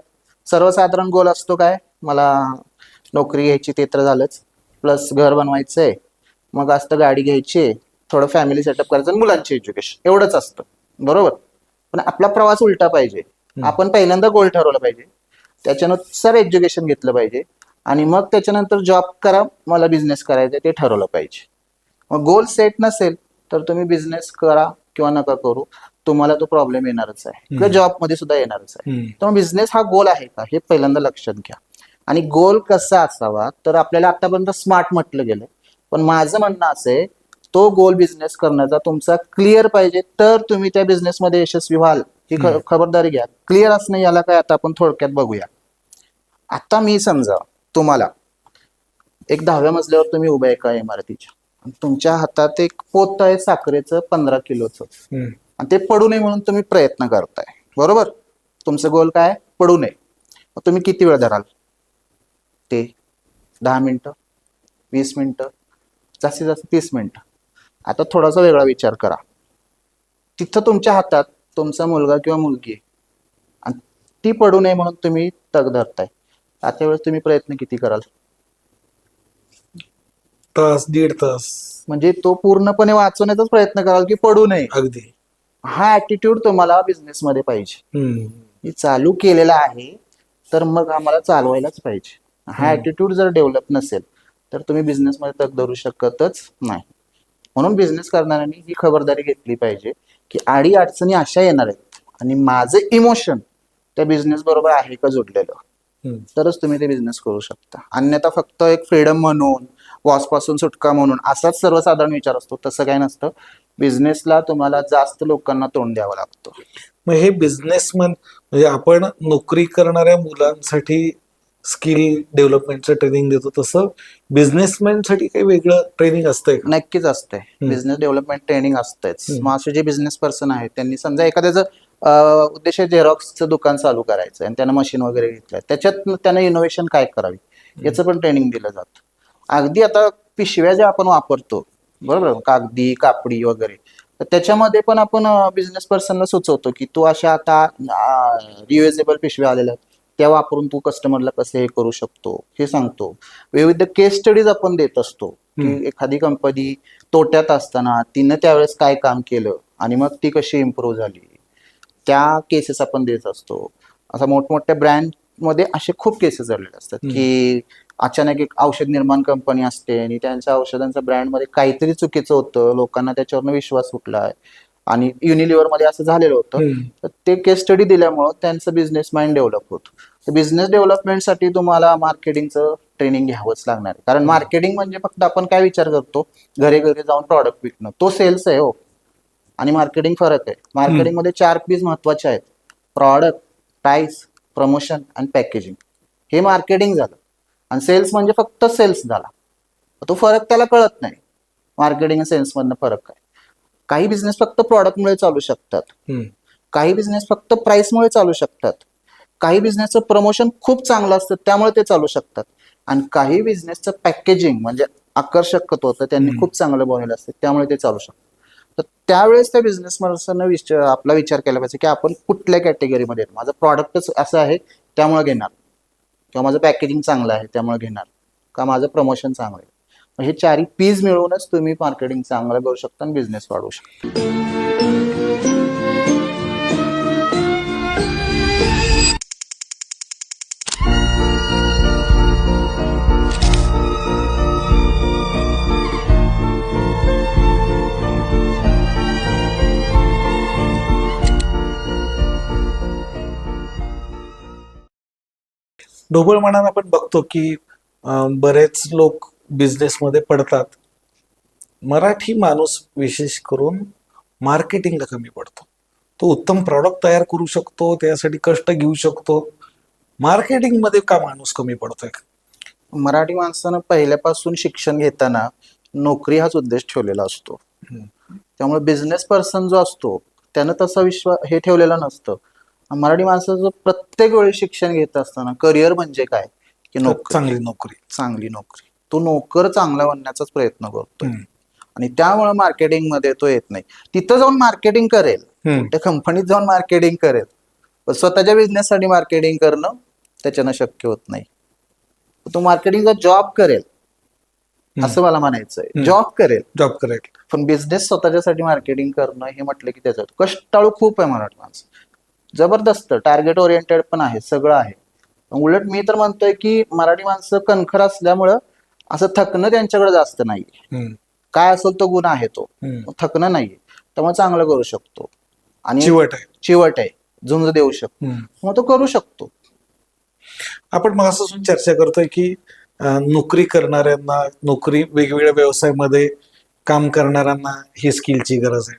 सर्वसाधारण गोल असतो काय, मला नोकरी घ्यायची ते तर झालंच, प्लस घर बनवायचंय, मग असतं गाडी घ्यायची, थोडं फॅमिली सेटअप करायचं आणि मुलांचे एज्युकेशन, एवढंच असतं, बरोबर. पण आपला प्रवास उलटा पाहिजे. आपण पहिल्यांदा गोल ठरवलं पाहिजे, त्याच्यानुसार एज्युकेशन घेतलं पाहिजे, आणि मग त्याच्यानंतर जॉब करा, मला बिझनेस करायचा ते ठरवलं पाहिजे. मग गोल सेट नसेल तर तुम्ही बिझनेस करा किंवा नका करू, तुम्हाला तो प्रॉब्लेम येणारच आहे, किंवा जॉबमध्ये सुद्धा येणारच आहे. तर बिझनेस हा गोल आहे का हे पहिल्यांदा लक्षात घ्या. आणि गोल कसा असावा, तर आपल्याला आतापर्यंत स्मार्ट म्हटलं गेलंय, पण माझं म्हणणं असं आहे, तो गोल बिझनेस करण्याचा तुमचा क्लिअर पाहिजे, तर तुम्ही त्या बिझनेसमध्ये यशस्वी व्हाल. ही खबरदारी घ्या. क्लिअर असणं याला काय, आता आपण थोडक्यात बघूया. आता मी समजा तुम्हाला एक 10व्या मजल्यावर तुम्ही उभे आहे एका इमारतीच्या, आणि तुमच्या हातात एक पोत आहे साखरेचं 15 किलोचं, आणि ते पडू नये म्हणून तुम्ही प्रयत्न करताय, बरोबर. तुमचं गोल काय, पडू नये. मग तुम्ही किती वेळ धराल ते? 10 मिनिटं, 20 मिनिटं, जास्तीत जास्त 30 मिनिटं. आता थोडासा वेगळा विचार करा. तिथं तुमच्या हातात तुमचा मुलगा किंवा मुलगी आहे, आणि ती पडू नये म्हणून तुम्ही तग धरताय. आता वेळेस तुम्ही प्रयत्न किती कराल? तास, 1.5 तास, म्हणजे तो पूर्णपणे वाचवण्याचाच प्रयत्न कराल की पडू नये. अगदी. हा ऍटिट्यूड तुम्हाला बिझनेस मध्ये पाहिजे. मी चालू केलेला आहे तर मग आम्हाला चालवायलाच पाहिजे. हा ऍटिट्यूड जर डेव्हलप नसेल तर तुम्ही बिझनेस मध्ये तग धरू शकतच नाही. म्हणून बिझनेस करणाऱ्यांनी ही खबरदारी घेतली पाहिजे की आडी अडचणी अशा येणार आहेत, आणि माझं इमोशन त्या बिझनेस बरोबर आहे का जोडलेलं, तरच तुम्ही ते बिझनेस करू शकता. अन्यथा फक्त एक फ्रीडम म्हणून, बॉस पासून सुटका म्हणून असाच सर्वसाधारण विचार असतो, तसं काही नसतं. बिझनेसला तुम्हाला जास्त लोकांना तोंड द्यावं लागतं. मग हे बिझनेसमन म्हणजे आपण नोकरी करणाऱ्या मुलांसाठी स्किल डेव्हलपमेंटचं ट्रेनिंग देतो, तसं बिझनेसमॅन साठी काही वेगळं ट्रेनिंग असतंय का? नक्कीच असतंय. बिझनेस डेव्हलपमेंट ट्रेनिंग असतेच. मग असे जे बिझनेस पर्सन आहेत त्यांनी समजा एखाद्याचं उद्देश झेरॉक्सचं दुकान चालू करायचं आणि त्यानं मशीन वगैरे घेतलंय, त्याच्यात त्यानं इनोव्हेशन काय करावी याचं पण ट्रेनिंग दिलं जातं. अगदी आता पिशव्या ज्या आपण वापरतो बरोबर, कागदी कापडी वगैरे, तर त्याच्यामध्ये पण आपण बिझनेस पर्सनला सुचवतो की तू अशा आता रियुजेबल पिशव्या आलेल्या आहेत त्या वापरून तू कस्टमरला कसं हे करू शकतो हे सांगतो. विविध केस स्टडीज आपण देत असतो की एखादी कंपनी तोट्यात असताना तिनं त्यावेळेस काय काम केलं आणि मग ती कशी इम्प्रूव्ह झाली, त्या केसेस आपण देत असतो. असा मोठमोठ्या ब्रँड मध्ये असे खूप केसेस झालेले असतात की अचानक एक औषध निर्माण कंपनी असते आणि त्यांच्या औषधांच्या ब्रँडमध्ये काहीतरी चुकीचं होतं, लोकांना त्याच्यावरनं विश्वास उठलाय आणि युनिलिव्हर मध्ये असं झालेलं होतं. तर ते केस स्टडी दिल्यामुळं त्यांचं बिझनेस माइंड डेव्हलप होतं. तर बिझनेस डेव्हलपमेंटसाठी तुम्हाला मार्केटिंगचं ट्रेनिंग घ्यावंच लागणार आहे. कारण मार्केटिंग म्हणजे फक्त आपण काय विचार करतो, घरी घरी जाऊन प्रॉडक्ट विकणं, तो सेल्स आहे हो. आणि मार्केटिंग फरक आहे. मार्केटिंग मध्ये 4 P's महत्वाचे आहेत: प्रॉडक्ट, प्राइस, प्रमोशन आणि पॅकेजिंग. हे मार्केटिंग झालं. आणि सेल्स म्हणजे फक्त सेल्स झाला. तो फरक त्याला कळत नाही. मार्केटिंग आणि सेल्स मधनं फरक काय. काही बिझनेस फक्त प्रॉडक्टमुळे चालू शकतात, काही बिझनेस फक्त प्राइसमुळे चालू शकतात, काही बिझनेसचं प्रमोशन खूप चांगलं असतं त्यामुळे ते चालू शकतात, आणि काही बिझनेसचं पॅकेजिंग म्हणजे आकर्षक होतं त्यांनी खूप चांगलं बनवलं असतं त्यामुळे ते चालू शकतात. तर त्यावेळेस त्या बिझनेस पर्सननं आपला विचार केला पाहिजे की आपण कुठल्या कॅटेगरीमध्ये, माझं प्रॉडक्टच असं आहे त्यामुळे घेणार, किंवा माझं पॅकेजिंग चांगलं आहे त्यामुळे घेणार, का माझं प्रमोशन चांगलं आहे. हे 4 P's मिळवूनच तुम्ही मार्केटिंग चांगलं करू शकता आणि बिझनेस वाढवू शकता. ढोबळ मनानं आपण बघतो की बरेच लोक बिझनेसमध्ये पडतात. मराठी माणूस विशेष करून मार्केटिंगला कमी पडतो. तो उत्तम प्रॉडक्ट तयार करू शकतो, त्यासाठी कष्ट घेऊ शकतो. मार्केटिंगमध्ये का माणूस कमी पडतोय? मराठी माणसानं पहिल्यापासून शिक्षण घेताना नोकरी हाच उद्देश ठेवलेला असतो. त्यामुळे बिझनेस पर्सन जो असतो त्यानं तसा हे ठेवलेलं नसतं. मराठी माणसाचं प्रत्येक वेळी शिक्षण घेत असताना करिअर म्हणजे काय, की नोकरी, चांगली नोकरी. चांगली नोकरी. तो नोकर चांगला बनण्याचाच प्रयत्न करतोय. हम्म. आणि त्यामुळे मार्केटिंग मध्ये तो येत नाही. तिथं जाऊन मार्केटिंग करेल, त्या कंपनीत जाऊन मार्केटिंग करेल, पण स्वतःच्या बिझनेससाठी मार्केटिंग करणं त्याच्यानं शक्य होत नाही. तो मार्केटिंगचा जॉब करेल असं मला म्हणायचंय. जॉब जॉब करेल, पण बिझनेस स्वतःच्यासाठी मार्केटिंग करणं हे म्हटलं की त्याच्यात कष्टाळू खूप आहे मराठी माणसं. जबरदस्त टार्गेट ओरिएंटेड पण आहे, सगळं आहे. उलट मी तर म्हणतोय की मराठी माणसं कणखर असल्यामुळं असं थकणं त्यांच्याकडे जास्त नाहीये. काय असेल तो गुण आहे, तो थकणं नाहीये, त्यामुळे चांगलं करू शकतो. आणि चिवट आहे, झुंज देऊ शकतो, मग तो करू शकतो. आपण मग असं चर्चा करतोय की नोकरी करणाऱ्यांना, नोकरी वेगवेगळ्या व्यवसायामध्ये काम करणाऱ्यांना ही स्किलची गरज आहे.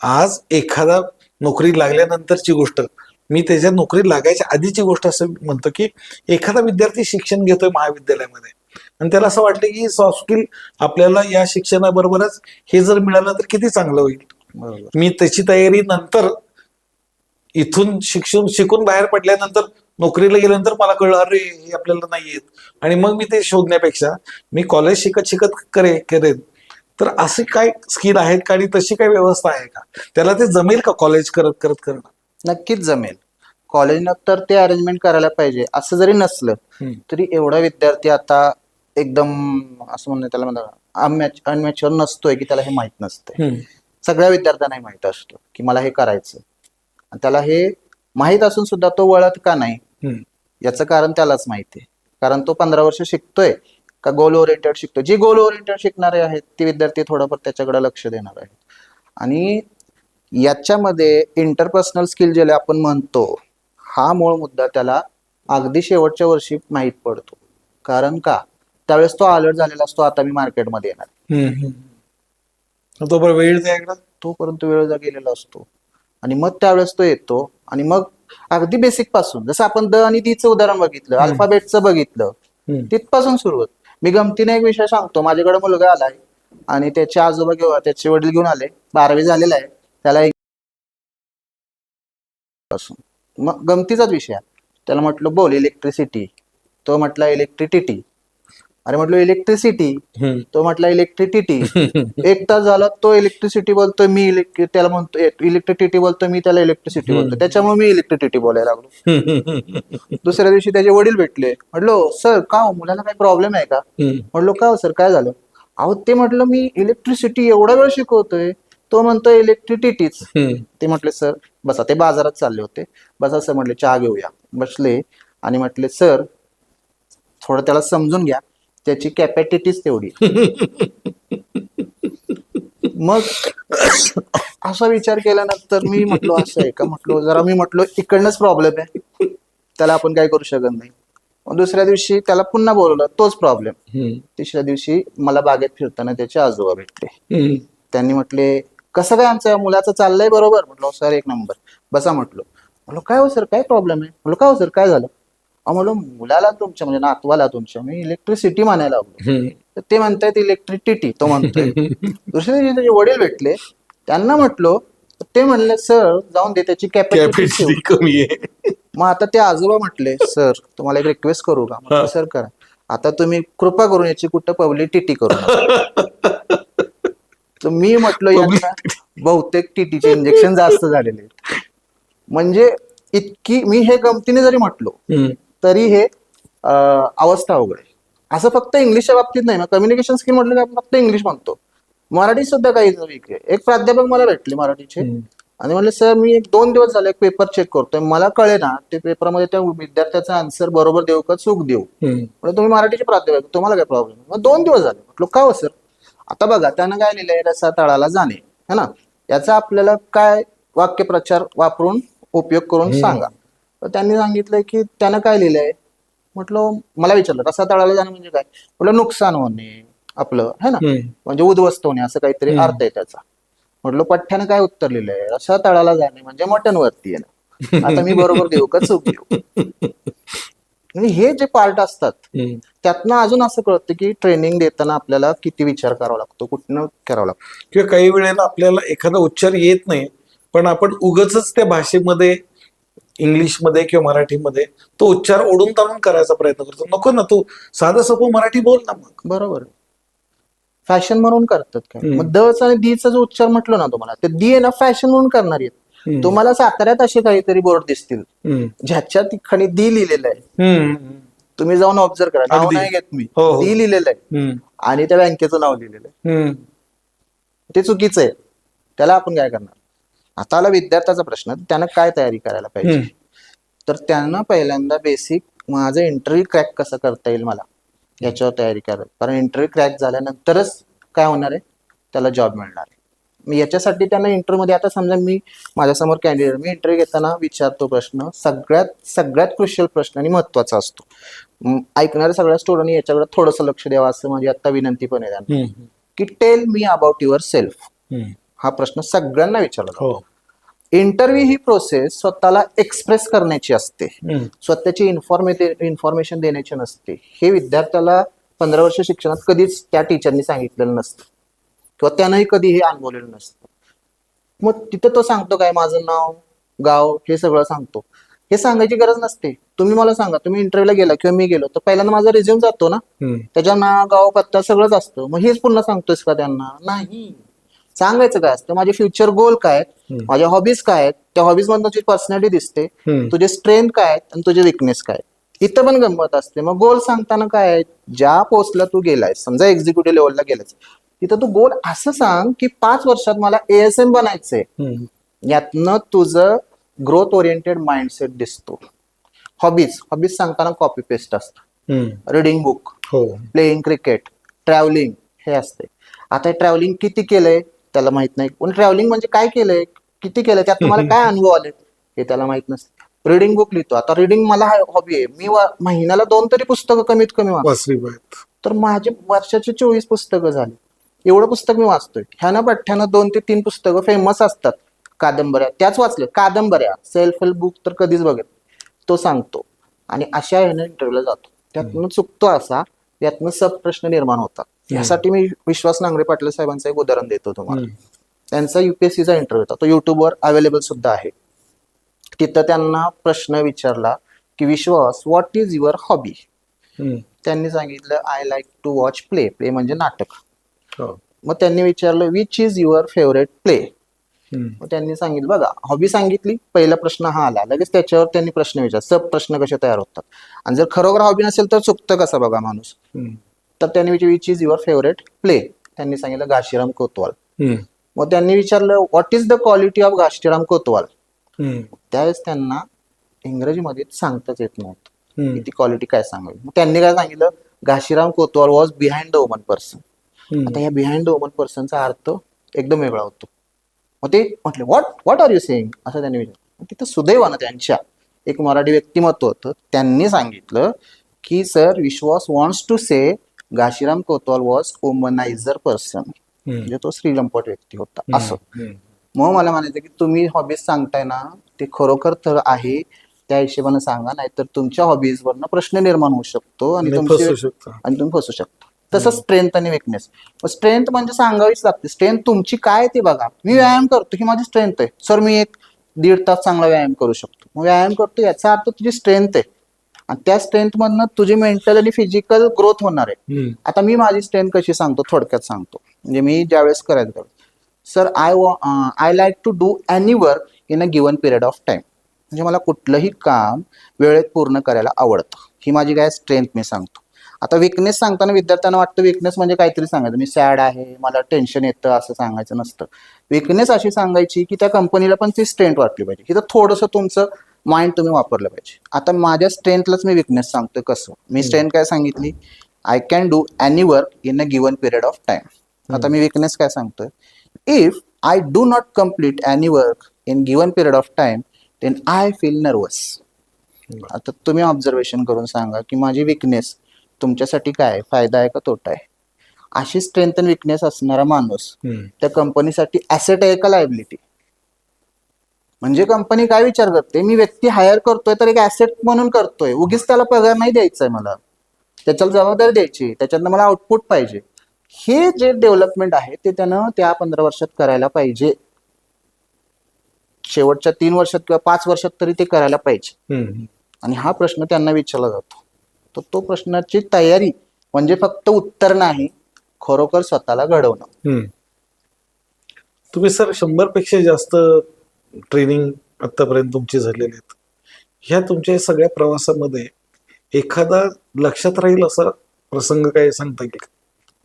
आज एखादा नोकरी लागल्यानंतरची गोष्ट, मी त्याच्या नोकरी लागायच्या आधीची गोष्ट असं म्हणतो की एखादा विद्यार्थी शिक्षण घेतोय महाविद्यालयामध्ये आणि त्याला असं वाटतं की सॉफ्ट स्किल आपल्याला या शिक्षणाबरोबरच हे जर मिळालं तर किती चांगलं होईल. बरोबर. मी त्याची तयारी नंतर इथून शिकून बाहेर पडल्यानंतर नोकरीला गेल्यानंतर मला कळलं अरे हे आपल्याला नाही येत, आणि मग मी ते शोधण्यापेक्षा मी कॉलेज शिकत करेन. तर असे काय स्किल आहेत का आणि तशी काय व्यवस्था आहे का, त्याला ते जमेल का कॉलेज करत करणं? नक्कीच जमेल. कॉलेजनं तर ते अरेंजमेंट करायला पाहिजे. असं जरी नसलं तरी एवढा विद्यार्थी आता एकदम असं म्हणणं त्याला म्हणतात अनमॅच्युअर नसतोय की त्याला हे माहित नसतंय. सगळ्या विद्यार्थ्यांना हे माहित असतं की मला हे करायचं, आणि त्याला हे माहित असून सुद्धा तो वळत का नाही याचं कारण त्यालाच माहिती आहे. कारण तो 15 वर्ष शिकतोय का गोल ओरिएंटेड शिकतोय. जी गोल ओरिएंटेड शिकणारे आहेत ते विद्यार्थी थोडंफार त्याच्याकडे लक्ष देणार आहेत. आणि याच्यामध्ये इंटरपर्सनल स्किल जे आपण म्हणतो, हा मूळ मुद्दा त्याला अगदी शेवटच्या वर्षी माहीत पडतो. कारण का, त्यावेळेस तो अलर्ट झालेला असतो, आता मी मार्केटमध्ये येणार. तोपर्यंत वेळ गेलेला असतो, आणि मग त्यावेळेस तो येतो. आणि मग अगदी बेसिक पासून, जसं आपण द आणि दी चं उदाहरण बघितलं, अल्फाबेटचं बघितलं, तिथपासून सुरुवात. मी गमतीने एक विषय सांगतो. माझ्याकडे मुलगा आलाय आणि त्याचे आजोबा त्याचे वडील घेऊन आले, 12वी झालेला आहे, त्याला मग गमतीचाच विषय. त्याला म्हटलं बोल इलेक्ट्रिसिटी, तो म्हटला इलेक्ट्रिसिटी. अरे म्हटलं इलेक्ट्रिसिटी, हम्म. तो म्हटला इलेक्ट्रिसिटी. 1 तास झाला तो इलेक्ट्रिसिटी बोलतोय, मी त्याला म्हणतो इलेक्ट्रिसिटी बोलतोय, मी त्याला इलेक्ट्रिसिटी बोलतोय. त्याच्यामुळे मी इलेक्ट्रिसिटी बोलायला लागलो. दुसऱ्या दिवशी त्याचे वडील भेटले. म्हटलो सर का हो, मुलाला काही प्रॉब्लेम आहे का? म्हटलो का हो सर, काय झालं? अहो ते म्हटलं मी इलेक्ट्रिसिटी एवढा वेळ शिकवतोय, तो म्हणतोय इलेक्ट्रिसिटीच. ते म्हटले सर बसा, ते बाजारात चालले होते, बसा सर म्हटले चहा घेऊया. बसले आणि म्हटले सर थोडं त्याला समजून घ्या, त्याची कॅपॅसिटीच तेवढी. मग असा विचार केल्यानंतर मी म्हटलो असं आहे का, म्हटलो जरा मी म्हटलो इकडनंच प्रॉब्लेम आहे, त्याला आपण काय करू शकत नाही. मग दुसऱ्या दिवशी त्याला पुन्हा बोलवलं, तोच प्रॉब्लेम. तिसऱ्या दिवशी मला बागेत फिरताना त्याचे आजोबा भेटले. त्यांनी म्हटले कसं काय आमच्या मुलाचं चाललंय बरोबर? म्हटलं सर 1 नंबर. बसा म्हटलो. म्हटलं काय हो सर, काय प्रॉब्लेम आहे? म्हटलं काय हो सर, काय झालं? म्हटलं मुलाला तुमच्या म्हणजे नातवाला तुमच्या मी इलेक्ट्रिसिटी म्हणायला लागलो. तर ते म्हणतायत इलेक्ट्रिसिटी, तो म्हणतोय. दुसऱ्या दिवशी त्याचे वडील भेटले, त्यांना म्हटलो, ते म्हणले सर जाऊन दे, त्याची कॅपॅसिटी कमी आहे. मग आता ते आजोबा म्हटले सर तुम्हाला एक रिक्वेस्ट करू का? म्हटलं सर करा. आता तुम्ही कृपा करून याची कुठं पब्लिसिटी करू नका. तर मी म्हटलो यांना बहुतेक टीटीचे इंजेक्शन जास्त झालेले आहेत. म्हणजे इतकी मी हे गमतीने जरी म्हटलो तरी हे अवस्था अवघड आहे. असं फक्त इंग्लिशच्या बाबतीत नाही, मग कम्युनिकेशन स्किल म्हटलं की आपण फक्त इंग्लिश म्हणतो, मराठी सुद्धा काही वीक आहे. एक प्राध्यापक मला भेटले मराठीचे आणि म्हणले सर मी 1-2 दिवस झाले एक पेपर चेक करतोय, मला कळे ना ते पेपरमध्ये त्या विद्यार्थ्याचा आन्सर बरोबर देऊ का चूक देऊ. म्हणजे तुम्ही मराठीचे प्राध्यापक, तुम्हाला काय प्रॉब्लेम? मग 2 दिवस झाले. म्हटलं का हो सर? आता बघा त्यानं काय लिहिलंय, रसा तळाला जाणे है ना, याचा आपल्याला काय वाक्यप्रचार वापरून उपयोग करून सांगा. तर त्यांनी सांगितलंय की त्यानं काय लिहिलंय. म्हटलं मला विचारलं रसा तळाला जाणे म्हणजे काय? म्हटलं नुकसान होणे आपलं है ना, म्हणजे उद्ध्वस्त होणे असं काहीतरी अर्थ आहे त्याचा. म्हटलं पठ्ठ्यानं काय उत्तर लिहिलंय, रसा तळाला जाणे म्हणजे मटण वरती येणं. आता मी बरोबर देऊ का चूक देऊ? आणि हे जे पार्ट असतात त्यातनं अजून असं कळतं की ट्रेनिंग देताना आपल्याला किती विचार करावा लागतो, कुठनं करावा लागतो. किंवा काही वेळेला आपल्याला एखादा उच्चार येत नाही, पण आपण उगाचच त्या भाषेमध्ये इंग्लिशमध्ये किंवा मराठीमध्ये तो उच्चार ओढून ताणून करायचा प्रयत्न करतो. नको ना, तू साधं सोपं मराठी बोल ना. मग बरोबर फॅशन म्हणून करतात काय. मग दचा आणि दीचा जो उच्चार म्हटलो ना तुम्हाला, ते दी आहे ना फॅशन म्हणून करणार आहेत. तुम्हाला साताऱ्यात असे काहीतरी बोर्ड दिसतील ज्याच्या ठिकाणी दी लिहिलेलं आहे. तुम्ही जाऊन ऑब्झर्व करा, नाव नाही घेत मी, दी लिहिलेलं आहे आणि त्या बँकेचं नाव लिहिलेलं आहे. ते चुकीचं आहे, त्याला आपण काय करणार? आता आला विद्यार्थ्याचा प्रश्न, त्यानं काय तयारी करायला पाहिजे. तर त्यानं पहिल्यांदा बेसिक माझं इंटरव्ह्यू क्रॅक कसं करता येईल मला याच्यावर तयारी करायला. कारण इंटरव्ह्यू क्रॅक झाल्यानंतरच काय होणार आहे, त्याला जॉब मिळणार आहे. मी याच्यासाठी त्यांना इंटरव्ह्यू मध्ये, आता समजा मी माझ्यासमोर कॅन्डिडेट, मी इंटरव्ह्यू घेताना विचारतो प्रश्न, सगळ्यात क्रुशियल प्रश्न आणि महत्वाचा असतो. ऐकणाऱ्या सगळ्या स्टुडंटनी याच्याकडे थोडंसं लक्ष द्यावं असं माझी आता विनंती पण आहे त्यांना, की tell me about your self. हा प्रश्न सगळ्यांना विचारला जातो. इंटरव्ह्यू ही प्रोसेस स्वतःला एक्सप्रेस करण्याची असते, स्वतःची इन्फॉर्मेशन देण्याची नसते. हे विद्यार्थ्याला 15 वर्ष शिक्षणात कधीच त्या टीचरनी सांगितलेलं नसतं किंवा त्यानंही कधी हे अनुभवलेलं नसतं. मग तिथं तो सांगतो काय, माझं नाव गाव हे सगळं सांगतो. हे सांगायची गरज नसते. तुम्ही मला सांगा, तुम्ही इंटरव्ह्यूला गेला किंवा मी गेलो तर पहिल्यांदा माझा रिझ्यूम जातो ना, त्याच्या नाव गाव पत्ता सगळंच असतं. मग हेच पुन्हा सांगतोयस का त्यांना? नाही. सांगायचं काय असतं, माझे फ्युचर गोल काय आहेत, माझ्या हॉबीज काय आहेत, त्या हॉबीज मधून तुझी पर्सनॅलिटी दिसते, तुझे स्ट्रेंथ काय आहेत आणि तुझे विकनेस काय आहेत. इथं पण गंमत असते. मग गोल सांगताना काय आहे, ज्या पोस्टला तू गेलायस, समजा एक्झिक्युटिव्ह लेवलला गेलायस, तिथं तू गोल असं सांग की 5 वर्षात मला ASM बनायचंय. यातनं तुझं ग्रोथ ओरिएंटेड माइंडसेट दिसतो. हॉबीज सांगताना कॉपी पेस्ट असतं, reading book, playing cricket, travelling हे असते. आता ट्रॅव्हलिंग किती केलंय त्याला माहित नाही, पण ट्रॅव्हलिंग म्हणजे काय केलंय, किती केलंय, त्यात तुम्हाला काय अनुभव आले हे त्याला माहित नसते. रिडिंग बुक लिहितो, आता रिडिंग मला हॉबी आहे, मी महिन्याला 2 तरी पुस्तकं कमीत कमी वाचतो. तर माझे वर्षाचे 24 पुस्तकं झाली, एवढं पुस्तक मी वाचतोय. ह्यानं पठ्ठ्यानं 2 ते 3 पुस्तकं फेमस असतात, कादंबऱ्या त्याच वाचल्या, कादंबऱ्या सेल्फ हेल्प बुक तर कधीच बघत, तो सांगतो. आणि अशा ह्यानं इंटरव्ह्यूला जातो. त्यातनं चुकतो असा, यातनं सब प्रश्न निर्माण होतात. यासाठी मी विश्वास नांगरे पाटील साहेबांचं एक उदाहरण देतो तुम्हाला. त्यांचा UPSCचा इंटरव्ह्यू होता, तो युट्यूबवर अवेलेबल सुद्धा आहे. तिथं त्यांना प्रश्न विचारला की Vishwas, what is your hobby. त्यांनी सांगितलं I like to watch play. Play म्हणजे नाटक. हो. मग त्यांनी विचारलं which is your favourite play. Hmm. मग त्यांनी सांगितलं बघा हॉबी सांगितली, पहिला प्रश्न हा आला, लगेच त्याच्यावर त्यांनी प्रश्न विचार, सब प्रश्न कसे तयार होतात. आणि जर खरोखर हॉबी नसेल तर चुकतं कसं बघा माणूस. हम्म. तर त्यांनी विचार which is your favourite play. त्यांनी सांगितलं घाशीराम कोतवाल. हम्म. मग त्यांनी विचारलं what is the quality of Ghashiram Kotwal. Hmm. त्यावेळेस त्यांना इंग्रजीमध्ये सांगताच येत नव्हतं हम्म. की ती क्वालिटी काय सांगावी. मग त्यांनी काय सांगितलं Ghashiram Kotwal was behind the woman person. Hmm. आता या बिहाइंड द वुमन पर्सनचा अर्थ एकदम वेगळा होतो. मग ते म्हटले व्हॉट आर यू सेइंग असं त्यांनी विचारलं. तिथं सुदैवानं त्यांच्या एक मराठी व्यक्तिमत्व होतं, त्यांनी सांगितलं की sir Vishwas wants to say Ghashiram Kotwal was womaniser person. म्हणजे तो स्त्रीलंपट व्यक्ती होता असं. हम्म. मग मला म्हणायचं की तुम्ही हॉबीज सांगताय ना ते खरोखर तर आहे त्या हिशोबाने सांगा, नाहीतर तुमच्या हॉबीजवरनं प्रश्न निर्माण होऊ शकतो आणि आणि तुमची फसू शकतो. आणि तुम्ही फसू शकता. तसं स्ट्रेंथ आणि विकनेस. स्ट्रेंथ म्हणजे सांगावीच लागते. स्ट्रेंथ तुमची काय ते बघा. मी व्यायाम करतो ही माझी स्ट्रेंथ आहे. सर मी 1-1.5 तास चांगला व्यायाम करू शकतो. मग व्यायाम करतो याचा अर्थ तुझी स्ट्रेंथ आहे आणि त्या स्ट्रेंथ मधनं तुझी मेंटल आणि फिजिकल ग्रोथ होणार आहे. हम्म. आता मी माझी स्ट्रेंथ कशी सांगतो थोडक्यात सांगतो. म्हणजे मी ज्यावेळेस करायचं sir I like to do any work in a given period of time. म्हणजे मला कुठलंही काम वेळेत पूर्ण करायला आवडतं. ही माझी काय स्ट्रेंथ मी सांगतो. आता विकनेस सांगताना विद्यार्थ्यांना वाटतं विकनेस म्हणजे काहीतरी सांगायचं, मी सॅड आहे, मला टेन्शन येतं असं सांगायचं नसतं. विकनेस अशी सांगायची की त्या कंपनीला पण ती स्ट्रेंथ वाटली पाहिजे, की थोडंसं तुमचं माइंड तुम्ही वापरलं पाहिजे. आता माझ्या स्ट्रेंथलाच मी विकनेस सांगतोय कसं. मी स्ट्रेंथ काय सांगितली I can do any work in a given period of time. आता मी विकनेस काय सांगतोय if I do not complete any work in given period of time then I feel nervous. आता तुम्ही ऑब्झर्वेशन करून सांगा की माझी विकनेस तुमच्यासाठी काय आहे, फायदा आहे का तोटा आहे. अशी स्ट्रेंथ आणि विकनेस असणारा माणूस त्या कंपनीसाठी ऍसेट आहे का लायबिलिटी. म्हणजे कंपनी काय विचार करते मी व्यक्ती हायर करतोय तर एक ऍसेट म्हणून करतोय, उगीच त्याला पगार नाही द्यायचा आहे, मला त्याच्याला जबाबदारी द्यायची, त्याच्यातनं मला आउटपुट पाहिजे. हे जे डेव्हलपमेंट आहे ते त्यानं त्या 15 वर्षात करायला पाहिजे. शेवटच्या 3 वर्षात किंवा 5 वर्षात तरी ते करायला पाहिजे. आणि हा प्रश्न त्यांना विचारला जातो. तर तो प्रश्नाची तयारी म्हणजे फक्त उत्तर नाही, खरोखर स्वतःला घडवणं. तुम्ही सर 100 पेक्षा जास्त ट्रेनिंग आतापर्यंत तुमची झालेली आहेत. ह्या तुमच्या सगळ्या प्रवासामध्ये एखादा लक्षात राहील असा प्रसंग काय सांगता येईल का?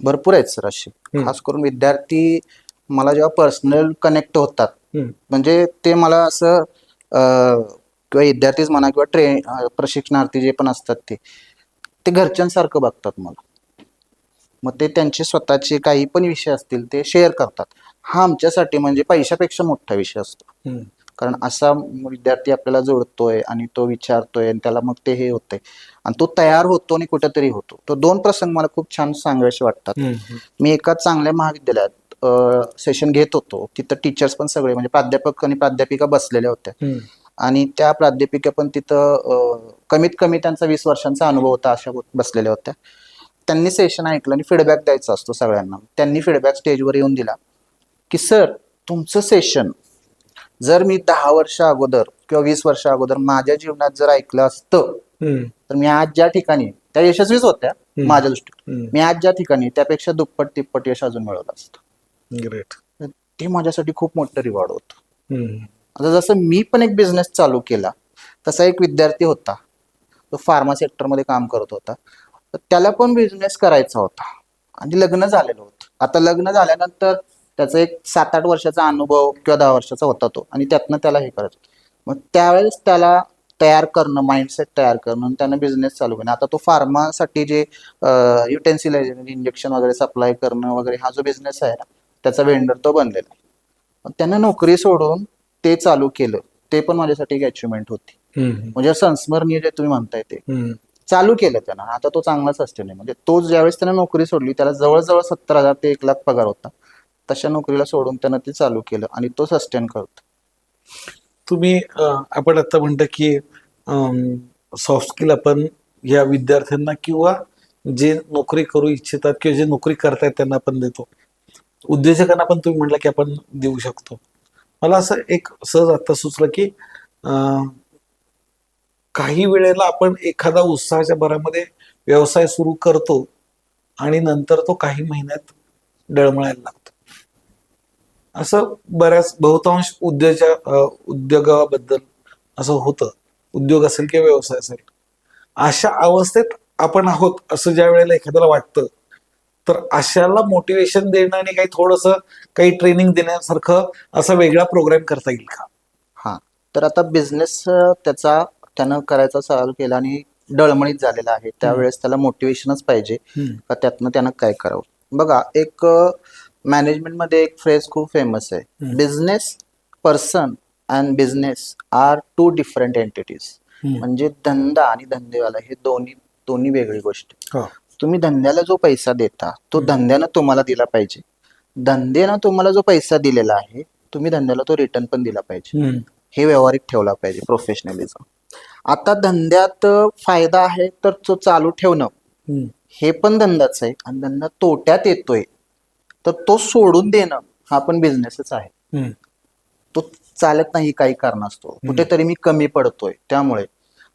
भरपूर आहेत सर असे. खास करून विद्यार्थी मला जेव्हा पर्सनल कनेक्ट होतात म्हणजे ते मला असं किंवा विद्यार्थीच म्हणा किंवा प्रशिक्षणार्थी जे पण असतात ते घरच्यांसारखं बघतात मला. मग ते त्यांचे स्वतःचे काही पण विषय असतील ते शेअर करतात. हा आमच्यासाठी म्हणजे पैशापेक्षा मोठा विषय असतो. कारण असा विद्यार्थी आपल्याला जोडतोय आणि तो विचारतोय आणि त्याला मग ते हे होतंय आणि तो तयार होतो आणि कुठेतरी होतो. तो 2 प्रसंग मला खूप छान सांगायचे वाटतात. मी एका चांगल्या महाविद्यालयात सेशन घेत होतो. तिथं टीचर्स पण सगळे म्हणजे प्राध्यापक आणि प्राध्यापिका बसलेल्या होत्या आणि त्या प्राध्यापिका पण तिथं कमीत कमी त्यांचा 20 वर्षांचा अनुभव होता अशा बसलेल्या होत्या. त्यांनी सेशन ऐकलं आणि फीडबॅक द्यायचा असतो सगळ्यांना. त्यांनी फीडबॅक स्टेजवर येऊन दिला की सर तुमचं सेशन जर मी 10 वर्ष अगोदर किंवा 20 वर्ष अगोदर माझ्या जीवनात जर ऐकलं असतं तर मी आज ज्या ठिकाणी, त्या यशस्वीच होत्या माझ्या दृष्टीने, मी आज ज्या ठिकाणी त्यापेक्षा दुप्पट तिप्पट यश अजून मिळवलं असतं. ग्रेट. ते माझ्यासाठी खूप मोठं रिवॉर्ड होतं. आता जसं मी पण एक बिझनेस चालू केला तसा एक विद्यार्थी होता, तो फार्मा सेक्टरमध्ये काम करत होता. तर त्याला पण बिझनेस करायचा होता आणि लग्न झालेलं होतं. आता लग्न झाल्यानंतर त्याचा एक 7-8 वर्षाचा अनुभव किंवा 10 वर्षाचा होता तो आणि त्यातनं त्याला हे करायचं. मग त्यावेळेस त्याला तयार करणं, माइंडसेट तयार करणं आणि त्यानं बिझनेस चालू करणं. आता तो फार्मासाठी जे युटेन्सिल आहे, इंजेक्शन वगैरे सप्लाय करणं वगैरे, हा जो बिझनेस आहे ना त्याचा वेंडर तो बनलेला आहे. मग त्यानं नोकरी सोडून ते चालू केलं. ते पण माझ्यासाठी एक अचिव्हमेंट होती. म्हणजे संस्मरणीय जे तुम्ही म्हणताय ते चालू केलं त्यानं. आता तो चांगला सस्टेन आहे. म्हणजे तो ज्यावेळेस त्यानं नोकरी सोडली त्याला जवळजवळ 70,000 ते 1,00,000 पगार होता. तशा नोकरीला सोडून त्यानं ते चालू केलं आणि तो सस्टेन करतो. तुम्ही आपण आता म्हणता की सॉफ्ट स्किल आपण या विद्यार्थ्यांना किंवा जे नोकरी करू इच्छितात किंवा जे नोकरी करतायत त्यांना आपण देतो. उद्योजकांना पण तुम्ही म्हटलं की आपण देऊ शकतो. मला असं एक सहज आता सुचलं की काही वेळेला आपण एखादा उत्साहाच्या भरामध्ये व्यवसाय सुरू करतो आणि नंतर तो काही महिन्यात डळमळायला लागतो. असं बऱ्याच बहुतांश उद्योगाबद्दल असं होतं. उद्योग असेल किंवा व्यवसाय असेल, अशा अवस्थेत आपण आहोत असं ज्या वेळेला एखाद्याला वाटतं, तर अशाला मोटिवेशन देणं आणि काही ट्रेनिंग देण्यासारखं असा वेगळा प्रोग्राम करता येईल का? हा, तर आता बिझनेस त्यानं करायचा चालू केला आणि डळमळीत झालेला आहे, त्यावेळेस त्याला मोटिवेशनच पाहिजे का त्यातनं त्यानं काय करावं. बघा, एक मॅनेजमेंटमध्ये एक फ्रेज खूप फेमस आहे, business person and business are two different entities. म्हणजे धंदा आणि धंदेवाला हे दोन्ही वेगळी गोष्ट. तुम्ही धंद्याला जो पैसा देता तो धंद्यानं तुम्हाला दिला पाहिजे. धंद्यानं तुम्हाला जो पैसा दिलेला आहे तुम्ही धंद्याला तो रिटर्न पण दिला पाहिजे. हे व्यावहारिक ठेवला पाहिजे, प्रोफेशनलिझम. आता धंद्यात फायदा आहे तर तो चालू ठेवणं हे पण धंदाच आहे, आणि धंदा तोट्यात येतोय तर तो सोडून देणं हा पण बिझनेसच आहे. तो चालत नाही काही कारणास्तव, कुठेतरी मी कमी पडतोय. त्यामुळे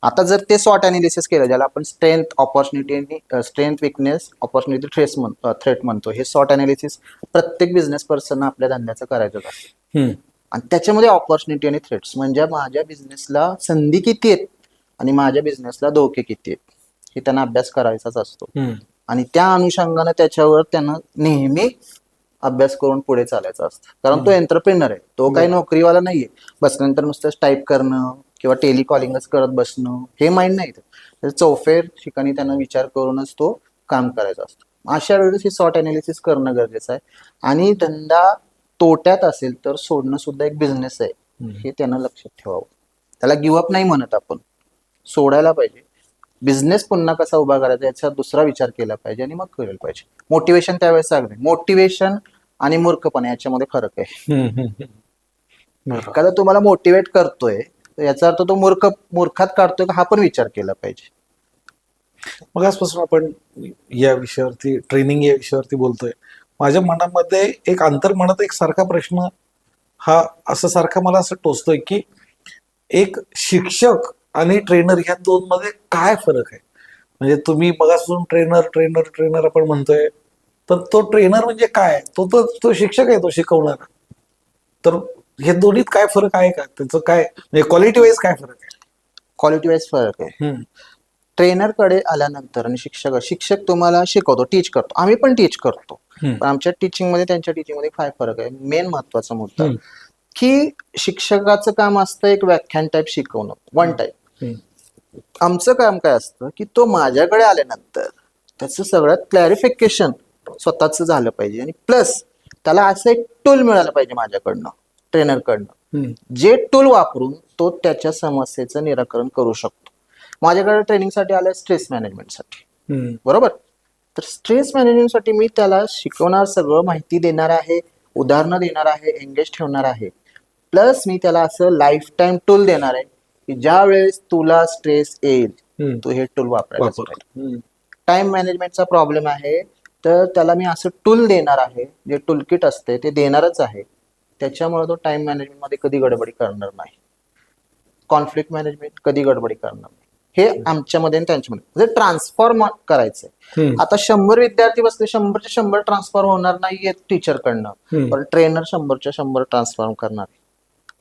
आता जर ते स्वॉट अनालिसिस केलं, ज्याला आपण स्ट्रेंथ विकनेस ऑपॉर्च्युनिटी थ्रेट म्हणतो, हे स्वॉट अनालिसिस प्रत्येक बिझनेस पर्सन आपल्या धंद्याचं करायचं असतं. आणि त्याच्यामध्ये ऑपॉर्च्युनिटी आणि थ्रेट्स म्हणजे माझ्या बिझनेसला संधी किती आहेत आणि माझ्या बिझनेसला धोके किती आहेत हे त्यांना अभ्यास करायचाच असतो. आणि त्या अनुषंगाने त्याच्यावर त्यांना नेहमी अभ्यास करून पुढे चालायचं असतं. कारण तो एंटरप्रेनर आहे, तो काही नोकरीवाला नाहीये. बसल्यानंतर नुसतं टाईप करणं किंवा टेलिकॉलिंगच करत बसणं हे माइंड नाही. चौफेर ठिकाणी त्यांना विचार करूनच तो काम करायचा असतो. अशा वेळेस हे सॉट अनालिसिस करणं गरजेचं आहे. आणि धंदा तोट्यात असेल तर सोडणं सुद्धा एक बिझनेस आहे, हे त्यांना लक्षात ठेवावं. त्याला गिव्हअप नाही म्हणत आपण, सोडायला पाहिजे. बिझनेस पुन्हा कसा उभा करायचा याचा दुसरा विचार केला पाहिजे आणि मग करायला पाहिजे. मोटिवेशन त्यावेळेस सांगणे, मोटिवेशन आणि मूर्खपणा याच्यामध्ये फरक आहे. एखादा तुम्हाला मोटिवेट करतोय तर याचा अर्थ तो मूर्खात काढतोय का हा पण विचार केला पाहिजे. मग आजपासून आपण या विषयावरती ट्रेनिंग या विषयावरती बोलतोय. माझ्या मनामध्ये एक अंतर्मनात एक सारखा प्रश्न हा सारखा मला असं टोचतोय की एक शिक्षक आणि ट्रेनर ह्या दोन मध्ये काय फरक आहे? म्हणजे तुम्ही मगापासून ट्रेनर आपण म्हणतोय, तर तो ट्रेनर म्हणजे काय? तो शिक्षक आहे, तो शिकवणारा. तर हे दोन्हीत काय फरक आहे का? त्याचं काय म्हणजे क्वालिटी वाईज काय फरक आहे? क्वालिटी वाईज फरक आहे. ट्रेनरकडे आल्यानंतर आणि शिक्षक तुम्हाला शिकवतो, टीच करतो. आम्ही पण टीच करतो, पण आमच्या टीचिंग मध्ये त्यांच्या टीचिंग मध्ये काय फरक आहे? मेन महत्वाचा मुद्दा की शिक्षकाचं काम असतं एक व्याख्यान टाईप शिकवणं, वन टाईप. आमचं काम काय असतं की तो माझ्याकडे आल्यानंतर त्याचं सगळ्यात क्लॅरिफिकेशन स्वतःच झालं पाहिजे, आणि प्लस त्याला असं एक टूल मिळालं पाहिजे माझ्याकडनं, ट्रेनरकडनं, जे टूल वापरून तो त्याच्या समस्येचं निराकरण करू शकतो. माझ्याकडे ट्रेनिंगसाठी आलं स्ट्रेस मॅनेजमेंटसाठी, बरोबर. तर स्ट्रेस मॅनेजमेंटसाठी मी त्याला शिकवणार, सगळं माहिती देणार आहे, उदाहरणं देणार आहे, एंगेज ठेवणार आहे. प्लस मी त्याला असं लाईफ टाईम टूल देणार आहे की ज्या वेळेस तुला स्ट्रेस येईल तू हे टूल वापरायला. टाइम मॅनेजमेंटचा प्रॉब्लेम आहे तर त्याला मी असं टूल देणार आहे, जे टूल किट असते ते देणारच आहे. त्याच्यामुळे तो टाइम मॅनेजमेंट मध्ये कधी गडबडी करणार नाही, कॉन्फ्लिक्ट मॅनेजमेंट कधी गडबडी करणार नाही. हे आमच्यामध्ये आणि त्यांच्यामध्ये म्हणजे ट्रान्सफॉर्म करायचंय. आता 100 विद्यार्थी बसले, 100चे 100 ट्रान्सफॉर्म होणार नाहीये टीचरकडनं, पण ट्रेनर 100च्या 100 ट्रान्सफॉर्म करणार,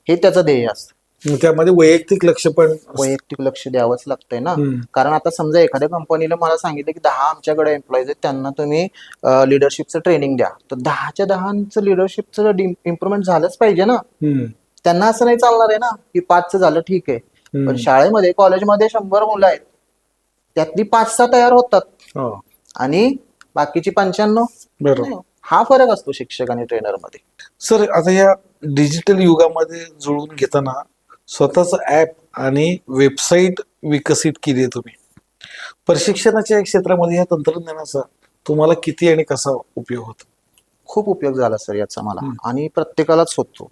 हे त्याचं ध्येय असतं. त्यामध्ये वैयक्तिक लक्ष द्यावंच लागतंय ना. कारण आता समजा एखाद्या कंपनीला मला सांगितलं की 10 आमच्याकडे एम्प्लॉईज आहेत, त्यांना तुम्ही लिडरशिपचं ट्रेनिंग द्या, तर 10च्या 10 लिडरशिपचं इम्प्रुव्हमेंट झालंच पाहिजे ना. त्यांना असं नाही चालणार आहे ना की 5चं झालं ठीक आहे, पण शाळेमध्ये कॉलेजमध्ये 100 मुलं आहेत, त्यातली 5-6 तयार होतात आणि बाकीची 95. हा फरक असतो शिक्षक आणि ट्रेनर मध्ये. सर, आता या डिजिटल युगामध्ये जुळून घेताना स्वतःचं ऍप आणि वेबसाईट विकसित केली आहे तुम्ही. प्रशिक्षणाच्या क्षेत्रामध्ये या तंत्रज्ञानाचा तुम्हाला किती आणि कसा उपयोग होतो? खूप उपयोग झाला सर याचा मला, आणि प्रत्येकालाच होतो.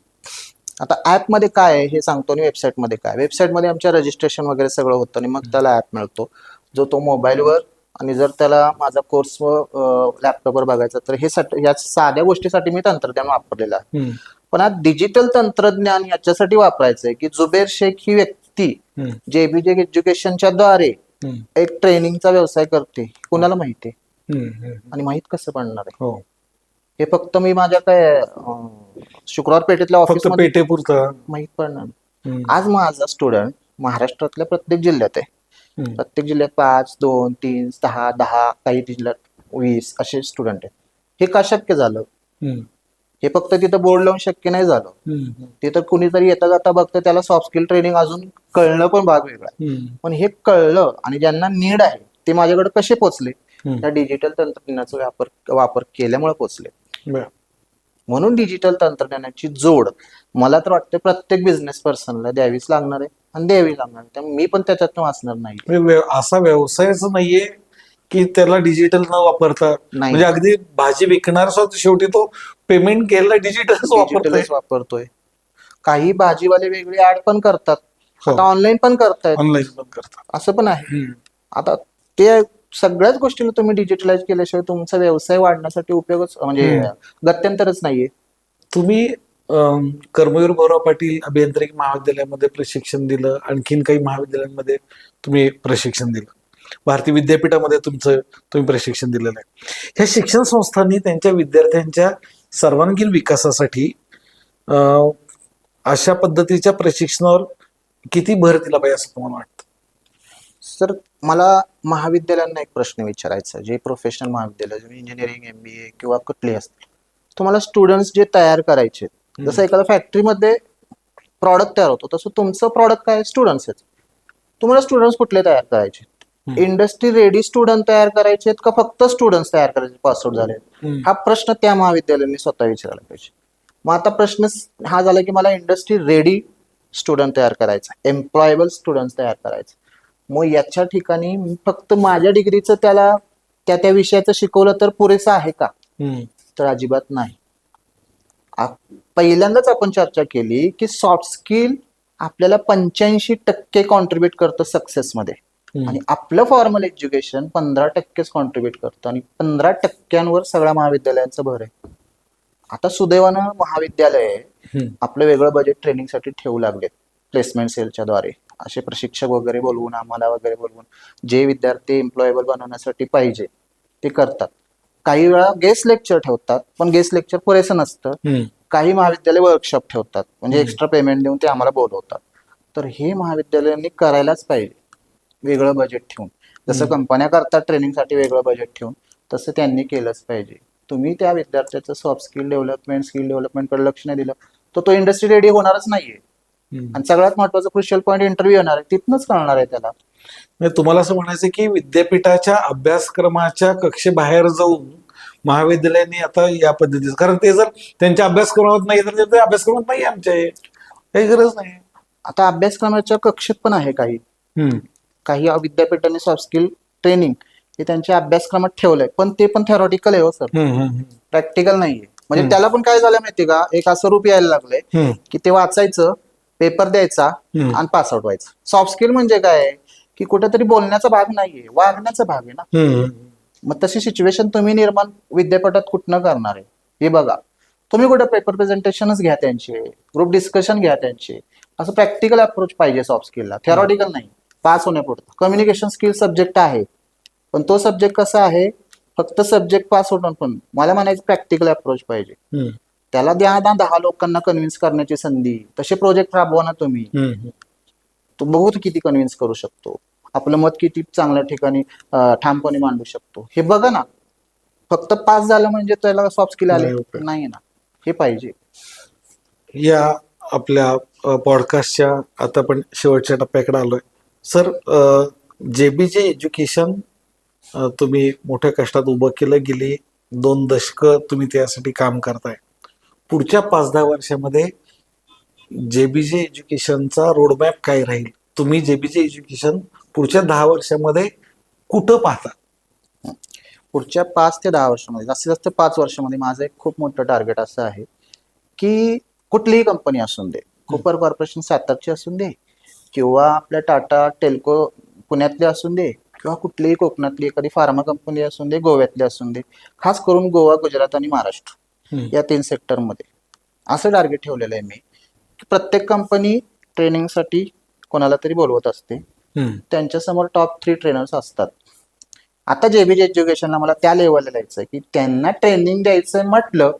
आता ऍप मध्ये काय आहे हे सांगतो आणि वेबसाईट मध्ये काय. वेबसाईट मध्ये आमच्या रजिस्ट्रेशन वगैरे सगळं होतं आणि मग त्याला ऍप मिळतो, जो तो मोबाईलवर, आणि जर त्याला माझा कोर्स लॅपटॉपवर बघायचा तर या साध्या गोष्टीसाठी मी तंत्रज्ञान वापरलेलं आहे. पण आज डिजिटल तंत्रज्ञान याच्यासाठी वापरायचंय की जुबेर शेख ही व्यक्ती जेबीजे एज्युकेशनच्या द्वारे हम्म, एक ट्रेनिंगचा व्यवसाय करते कुणाला माहिती आहे? हम्म. आणि माहित कसं पडणार आहे? हो, हे फक्त मी माझ्या काय शुक्रवार पेठेतल्या फक्त ऑफिसमध्ये पेटेपुरतं. माहित पडणार. हम्म, आज माझा स्टुडंट महाराष्ट्रातल्या प्रत्येक जिल्ह्यात आहे. हम्म, प्रत्येक जिल्ह्यात 5, 2, 3, 6, 10, काही जिल्ह्यात 20 असे स्टुडंट आहेत. हे का शक्य झालं? हम्म, हे फक्त तिथं बोर्ड लावून शक्य नाही झालं. हम्म, तिथं कुणीतरी येता जाता बघतं, त्याला सॉफ्ट स्किल ट्रेनिंग अजून कळणं पण भाग वेगळा आहे. हम्म, पण हे कळलं आणि ज्यांना नीड आहे ते माझ्याकडे कसे पोचले? हम्म. त्या डिजिटल तंत्रज्ञानाचा वापर केल्यामुळे पोचले. बरं. म्हणून डिजिटल तंत्रज्ञानाची जोड मला तर वाटतं प्रत्येक बिझनेस पर्सनला द्यावीच लागणार आहे आणि द्यावी लागणार आहे. त्यामुळे मी पण त्याच्यातून वाचणार नाही. असा व्यवसायच नाहीये की त्याला डिजिटल न वापरता, नाही. म्हणजे अगदी भाजी विकणार सुद्धा शेवटी तो पेमेंट केला डिजिटलच वापरतोय. डिजिटलच वापरतोय. काही भाजीवाले वेगळी ऍड पण करतात, हो. आता ऑनलाईन पण करतायत, ऑनलाईन पण करतात. असं पण आहे. हम्म. आता ते सगळ्याच गोष्टीला तुम्ही डिजिटलाइज केल्याशिवाय तुमचा व्यवसाय वाढण्यासाठी उपयोगच म्हणजे गत्यंतरच नाहीये. तुम्ही कर्मवीर भाऊराव पाटील अभियांत्रिकी महाविद्यालयामध्ये प्रशिक्षण दिलं, आणखीन काही महाविद्यालयांमध्ये तुम्ही प्रशिक्षण दिलं, भारतीय विद्यापीठामध्ये तुम्ही प्रशिक्षण दिलेलं आहे. ह्या शिक्षण संस्थांनी त्यांच्या विद्यार्थ्यांच्या सर्वांगीण विकासासाठी अशा पद्धतीच्या प्रशिक्षणावर किती भर दिला पाहिजे असं तुम्हाला वाटतं? सर, मला महाविद्यालयांना एक प्रश्न विचारायचा, जे प्रोफेशनल महाविद्यालय इंजिनिअरिंग MBA किंवा कुठलेही असतील, तुम्हाला स्टुडंट्स जे तयार करायचे, जसं एखाद्या फॅक्टरीमध्ये प्रॉडक्ट तयार होतो तसं तुमचं प्रॉडक्ट काय? स्टुडंट्स आहेत. तुम्हाला स्टुडंट्स कुठले तयार करायचे? इंडस्ट्री रेडी स्टुडंट तयार करायचे का फक्त स्टुडंट्स तयार करायचे पासआउट झाले? हा प्रश्न त्या महाविद्यालयांनी स्वतः विचारायला पाहिजे. मग आता प्रश्न हा झाला की मला इंडस्ट्री रेडी स्टुडंट तयार करायचा, एम्प्लॉयबल स्टुडंट्स तयार करायचं. मग याच्या ठिकाणी फक्त माझ्या डिग्रीचं त्याला त्या विषयाचं शिकवलं तर पुरेसं आहे का? तर अजिबात नाही. पहिल्यांदाच आपण चर्चा केली की सॉफ्ट स्किल आपल्याला 85% कॉन्ट्रीब्युट करतं सक्सेसमध्ये, आणि आपलं फॉर्मल एज्युकेशन 15%च कॉन्ट्रीब्युट करतं, आणि 15% सगळ्या महाविद्यालयांचं भर आहे. आता सुदैवानं महाविद्यालय आपलं वेगळं बजेट ट्रेनिंगसाठी ठेवू लागलेत प्लेसमेंट सेलच्या द्वारे. असे प्रशिक्षक वगैरे बोलवून, आम्हाला वगैरे बोलवून जे विद्यार्थी एम्प्लॉयबल बनवण्यासाठी पाहिजे ते करतात. काही वेळा गेस्ट लेक्चर ठेवतात, पण गेस्ट लेक्चर पुरेसं नसतं. काही महाविद्यालय वर्कशॉप ठेवतात, म्हणजे एक्स्ट्रा पेमेंट देऊन ते आम्हाला बोलवतात. तर हे महाविद्यालयांनी करायलाच पाहिजे वेगळं बजेट ठेवून. जसं कंपन्या करतात ट्रेनिंगसाठी वेगळं बजेट ठेवून, तसं त्यांनी केलंच पाहिजे. तुम्ही त्या विद्यार्थ्याचं सॉफ्ट स्किल डेव्हलपमेंटकडे लक्ष नाही दिलं तर तो इंडस्ट्री रेडी होणारच नाहीये. आणि सगळ्यात महत्वाचं क्रुशियल पॉईंट इंटरव्ह्यू येणार आहे, तिथनच कळणार आहे त्याला. म्हणजे तुम्हाला असं म्हणायचं की विद्यापीठाच्या अभ्यासक्रमाच्या कक्षेबाहेर जाऊन महाविद्यालयांनी आता या पद्धतीचं, कारण ते जर त्यांच्या अभ्यासक्रमात नाही तर ते अभ्यासक्रमात नाही, आमच्या काही गरज नाही. आता अभ्यासक्रमाच्या कक्षेत पण आहे काही विद्यापीठांनी सॉफ्ट स्किल ट्रेनिंग हे त्यांच्या अभ्यासक्रमात ठेवलंय, पण ते पण थेरॉटिकल आहे हो सर, प्रॅक्टिकल नाहीये. म्हणजे त्याला पण काय झालं माहितीये का, एक असं रूप यायला लागलंय की ते वाचायचं, पेपर द्यायचा आणि पासआउट व्हायचं. सॉफ्ट स्किल म्हणजे काय की कुठेतरी बोलण्याचा भाग नाहीये, वागण्याचा भाग आहे ना. मग तशी सिच्युएशन तुम्ही निर्माण विद्यापीठात कुठनं करणार आहे हे बघा. तुम्ही कुठे पेपर प्रेझेंटेशनच घ्या त्यांचे, ग्रुप डिस्कशन घ्या त्यांचे. असं प्रॅक्टिकल अप्रोच पाहिजे सॉफ्ट स्किलला, थेरॉटिकल नाही. पास होण्यापुरतं कम्युनिकेशन स्किल सब्जेक्ट आहे, पण तो सब्जेक्ट कसा आहे, फक्त सब्जेक्ट पास होणं, पण मला म्हणायचं प्रॅक्टिकल अप्रोच पाहिजे. त्याला द्या ना 10 लोकांना कन्व्हिन्स करण्याची संधी, तसे प्रोजेक्ट राबवा ना तुम्ही. तो बघू किती कन्व्हिन्स करू शकतो, आपलं मत किती चांगल्या ठिकाणी ठामपणे मांडू शकतो हे बघा ना. फक्त पास झालं म्हणजे त्याला सॉफ्ट स्किल आले नाही ना, हे पाहिजे. या आपल्या पॉडकास्टच्या आता पण शेवटच्या टप्प्याकडे आलोय सर. JBJ एज्युकेशन तुम्ही मोठ्या कष्टात उभं केलं, गेली 2 दशकं तुम्ही त्यासाठी काम करताय. पुढच्या 5-10 वर्षामध्ये JBJ एज्युकेशनचा रोडमॅप काय राहील? तुम्ही JBJ एज्युकेशन पुढच्या 10 वर्षामध्ये कुठं पाहता? पुढच्या 5 ते 10 वर्षामध्ये, जास्तीत जास्त 5 वर्षामध्ये माझं एक खूप मोठं टार्गेट असं आहे की कुठलीही कंपनी असून दे, कूपर कॉर्पोरेशन सातारची असून दे, किंवा आपल्या टाटा टेल्को पुण्यातली असून दे, किंवा कुठलीही कोकणातली एखादी फार्मा कंपनी असून दे, गोव्यातली असून दे, खास करून गोवा, गुजरात आणि महाराष्ट्र या 3 सेक्टरमध्ये असं टार्गेट ठेवलेलं आहे मी की प्रत्येक कंपनी ट्रेनिंगसाठी कोणाला तरी बोलवत असते. हम्म. त्यांच्यासमोर टॉप 3 ट्रेनर्स असतात. आता जेबीजे एज्युकेशनला मला त्या लेवलला द्यायचं की त्यांना ट्रेनिंग द्यायचं म्हटलं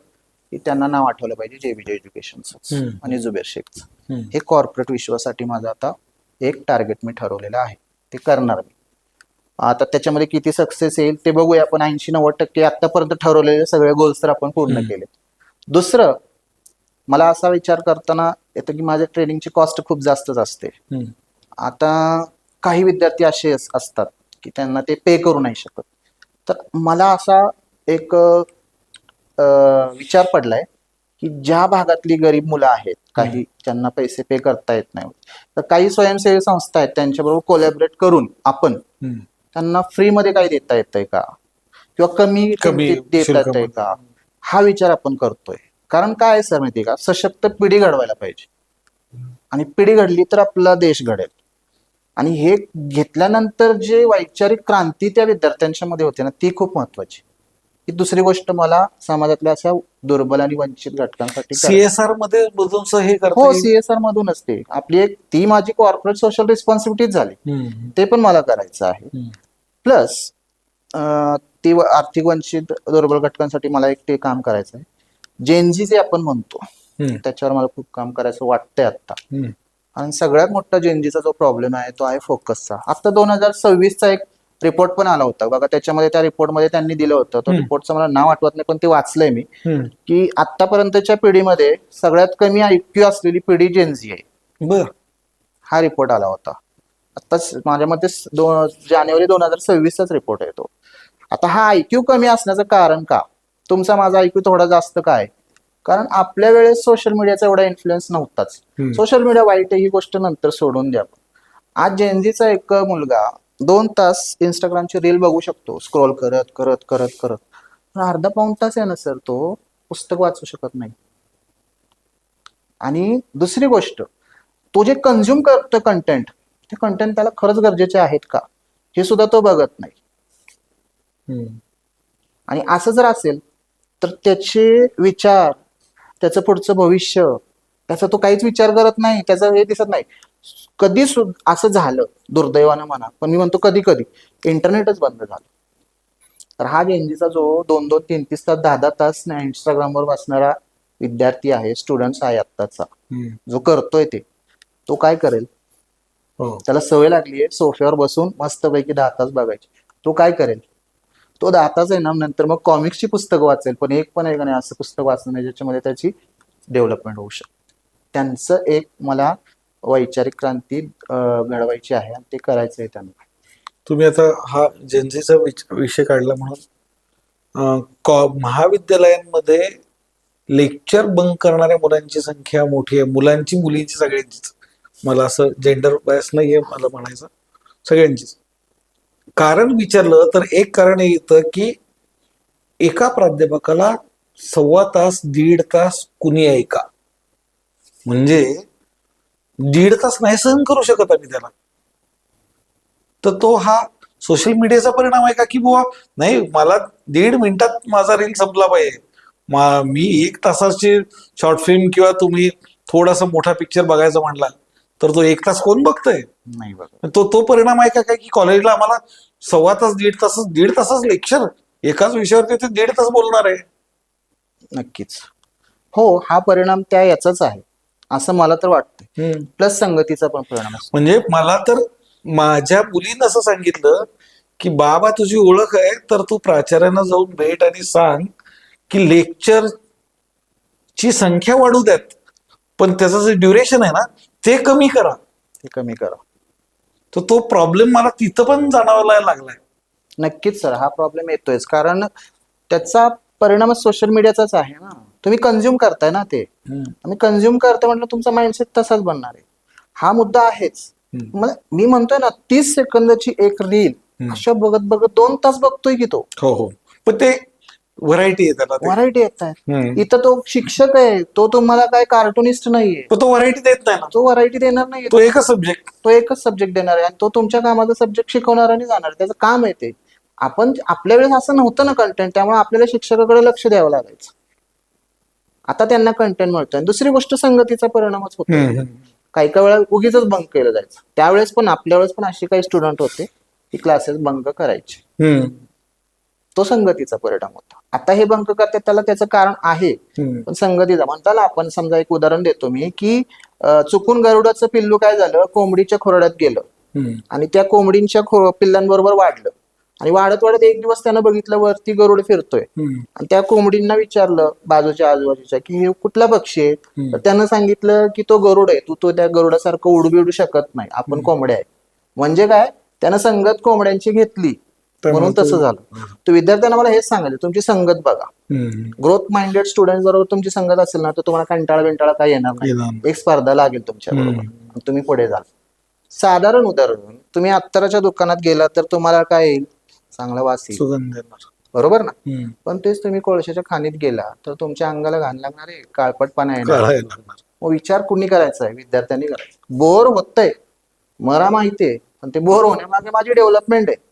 की त्यांना नाव आठवलं पाहिजे जेबीजे एज्युकेशनचं हम्म. आणि जुबेर शेखचं. हम्म. हे कॉर्पोरेट विश्वासाठी माझं आता एक टार्गेट मी ठरवलेलं आहे, ते करणार मी. आता त्याच्यामध्ये किती सक्सेस येईल ते बघूया. आपण 80-90% आतापर्यंत ठरवलेले सगळे गोल्स तर आपण पूर्ण केले. दुसरं, मला असा विचार करताना येतं की माझ्या ट्रेनिंगची कॉस्ट खूप जास्तच असते. हम्म. आता काही विद्यार्थी असे असतात की त्यांना ते पे करू नाही शकत. तर मला असा एक विचार पडलाय की ज्या भागातली गरीब मुलं आहेत, काही ज्यांना पैसे पे करता येत नाही, तर काही स्वयंसेवी संस्था आहेत त्यांच्याबरोबर कोलॅबरेट करून आपण हम्म. त्यांना फ्रीमध्ये काही देता येतंय का, किंवा कमी कमी किमतीत देता शुल्क येतंय मध्ये. का, हा विचार आपण करतोय. कारण काय आहे सर माहिती का, सशक्त पिढी घडवायला पाहिजे, आणि पिढी घडली तर आपला देश घडेल. आणि हे घेतल्यानंतर जे वैचारिक क्रांती त्या विद्यार्थ्यांच्या मध्ये होते ना, ती खूप महत्वाची. ही दुसरी गोष्ट मला समाजातल्या अशा दुर्बल आणि वंचित घटकांसाठी CSR मध्ये मधून हे करता हो, येईल. CSR मधूनच ते आपली एक ती माझी कॉर्पोरेट सोशल रिस्पॉन्सिबिलिटीच झाली. हम्म. ते पण मला करायचं आहे. हम्म. प्लस ती आर्थिक वंचित दुर्बल घटकांसाठी मला एक ते काम करायचं आहे. जेनजी जे आपण म्हणतो हम्म. त्याच्यावर मला खूप काम करायचं वाटतंय आता. हम्म. आणि सगळ्यात मोठा जेनजीचा जो प्रॉब्लेम आहे तो आहे फोकसचा. आता 2026चा एक रिपोर्ट पण आला होता बघा, त्याच्यामध्ये त्या रिपोर्टमध्ये त्यांनी दिलं होतं, तो रिपोर्टचं मला नाव आठवत नाही पण ते वाचलंय मी, हम्म. की आतापर्यंतच्या पिढीमध्ये सगळ्यात कमी IQ असलेली पिढी जेनजी आहे. बर. हा रिपोर्ट आला होता आत्ताच माझ्या मते जानेवारी 2026चाच रिपोर्ट आहे तो. आता हा IQ कमी असण्याचं कारण का, तुमचा माझा IQ थोडा जास्त काय, कारण आपल्या वेळेस सोशल मीडियाचा एवढा इन्फ्लुएन्स नव्हताच. सोशल मीडिया वाईट आहे ही गोष्ट नंतर सोडून द्या. आज जेनजीचा एक मुलगा 2 तास इंस्टाग्रामची रील बघू शकतो, स्क्रोल करत करत करत करत, पण अर्धा पाऊण तास आहे ना सर, तो पुस्तक वाचू शकत नाही. आणि दुसरी गोष्ट, तो जे कन्झ्युम करतो कंटेंट, ते कंटेंट त्याला खरंच गरजेचे आहेत का, हे सुद्धा तो बघत नाही. हम्म. आणि असं जर असेल तर त्याचे विचार, त्याचं पुढचं भविष्य, त्याचा तो काहीच विचार करत नाही, त्याचं हे दिसत नाही. कधी असं झालं दुर्दैवानं म्हणा, पण मी म्हणतो कधी कधी इंटरनेटच बंद झालं, तर हा जेनजीचा जो 2-2, 3-3 तास, 10-10 तास इंस्टाग्रामवर बसणारा विद्यार्थी आहे, स्टुडंट्स आहे आत्ताचा, जो करतोय ते, तो काय करेल? हो. त्याला सवय लागली आहे सोफ्यावर बसून मस्तपैकी 10 तास बघायची. तो काय करेल? तो 10 तास आहे ना, नंतर मग कॉमिक्सची पुस्तकं वाचेल, पण एक पण आहे का नाही असं पुस्तक वाचणं नाही ज्याच्यामध्ये त्याची डेव्हलपमेंट होऊ शकते. त्यांचं एक मला वैचारिक क्रांती घडवायची आहे आणि ते करायचं आहे त्यांना. तुम्ही आता हा जेनझीचा विषय काढला म्हणून महाविद्यालयांमध्ये लेक्चर बंक करणाऱ्या मुलांची संख्या मोठी आहे. मुलांची, मुलींची, सगळ्यांचीच. मला असं जेंडर बायस नाहीये मला म्हणायचं, सगळ्यांचीच. कारण विचारलं तर एक कारण हे येतं की एका प्राध्यापकाला 1.25 तास 1.5 तास कुणी ऐका, म्हणजे 1.5 तास नाही सहन करू शकत आम्ही त्याला. तर तो हा सोशल मीडियाचा परिणाम आहे का, की बुवा नाही मला 1.5 मिनिटात माझा रील संपला पाहिजे, मी 1 तासाची शॉर्ट फिल्म किंवा तुम्ही थोडासा मोठा पिक्चर बघायचा म्हणला तर तो 1 तास कोण बघतोय? नाही बघा, तो परिणाम आहे का काय, की कॉलेजला आम्हाला 1.25 तास 1.5 तास लेक्चर एकाच विषयावरती ते 1.5 तास बोलणार आहे. नक्कीच हो, हा परिणाम त्या याचाच आहे असं मला तर वाटतंय. प्लस संगतीचा पण परिणाम असतो. म्हणजे मला तर माझ्या मुलीनं असं सांगितलं की बाबा तुझी ओळख आहे तर तू प्राचार्यांना जाऊन भेट आणि सांग की लेक्चर ची संख्या वाढू द्यात, पण त्याचं जे ड्युरेशन आहे ना ते कमी करा. ते कमी करा. तर तो प्रॉब्लेम मला तिथं पण जाणवायला लागलाय. नक्कीच सर, हा प्रॉब्लेम येतोयच, कारण त्याचा परिणाम सोशल मीडियाचाच आहे ना. तुम्ही कन्झ्युम करताय ना ते, आणि कन्झ्युम करताय म्हटलं तुमचा माइंडसेट तसाच बनणार आहे. हा मुद्दा आहेच. मी म्हणतोय ना, 30 सेकंदाची एक रील अशा बघत बघत 2 तास बघतोय की तो. हो हो, पण ते व्हरायटी आहे त्याला, व्हरायटी येत आहे. इथं तो शिक्षक आहे, तो तुम्हाला काय कार्टुनिस्ट नाहीये, पण तो व्हरायटी देत नाही ना. तो व्हरायटी देणार नाही. तो एकच सब्जेक्ट देणार आहे आणि तो तुमच्या कामाचा सब्जेक्ट शिकवणार आणि जाणार. त्याचं काम आहे ते. आपण आपल्या वेळेस असं नव्हतं ना कंटेंट, त्यामुळे आपल्याला शिक्षकाकडे लक्ष द्यावं लागायचं. आता त्यांना कंटेंट मिळतोय. दुसरी गोष्ट संगतीचा परिणामच होतो. काही काही वेळा उगीच बंक केलं जायचं. त्यावेळेस पण आपल्या वेळेस पण असे काही स्टुडंट होते की क्लासेस बंक करायचे. तो संगतीचा परिणाम होता. आता हे बंक करतात त्याला त्याचं कारण आहे, पण संगतीचा म्हणता ना आपण. समजा एक उदाहरण देतो मी की चुकून गरुडाचं पिल्लू काय झालं, कोंबडीच्या खोरड्यात गेलं आणि त्या कोंबडींच्या पिल्लांबरोबर वाढलं आणि वाढत वाढत एक दिवस त्यानं बघितलं वरती गरुड फिरतोय आणि त्या कोंबडींना विचारलं बाजूच्या आजूबाजूच्या की हे कुठला पक्षी आहे, तर त्यानं सांगितलं की तो गरुड आहे, तू त्या गरुडासारखं उडू बिडू शकत नाही, आपण कोंबड्या आहे. म्हणजे काय, त्यानं संगत कोंबड्यांची घेतली म्हणून तसं झालं. तर विद्यार्थ्यांना मला हेच सांगायचं, तुमची संगत बघा. ग्रोथ माइंडेड स्टुडंट बरोबर तुमची संगत असेल ना तर तुम्हाला कंटाळा बिंटाळा काय येणार नाही. एक स्पर्धा लागेल तुमच्या बरोबर, तुम्ही पुढे जाल. साधारण उदाहरण, तुम्ही अत्तराच्या दुकानात गेला तर तुम्हाला काय येईल, चांगला वास येईल, सुगंध येणार. बरोबर ना. पण तेच तुम्ही कोळशाच्या खाणीत गेला तर तुमच्या अंगाला घाण लागणार आहे, काळपटपणा येणार. काळा येणार. मग विचार कुणी करायचा आहे, विद्यार्थ्यांनी करायचा. बोर होतंय मला माहितीये, पण ते बोर होण्यामागे माझी डेव्हलपमेंट आहे.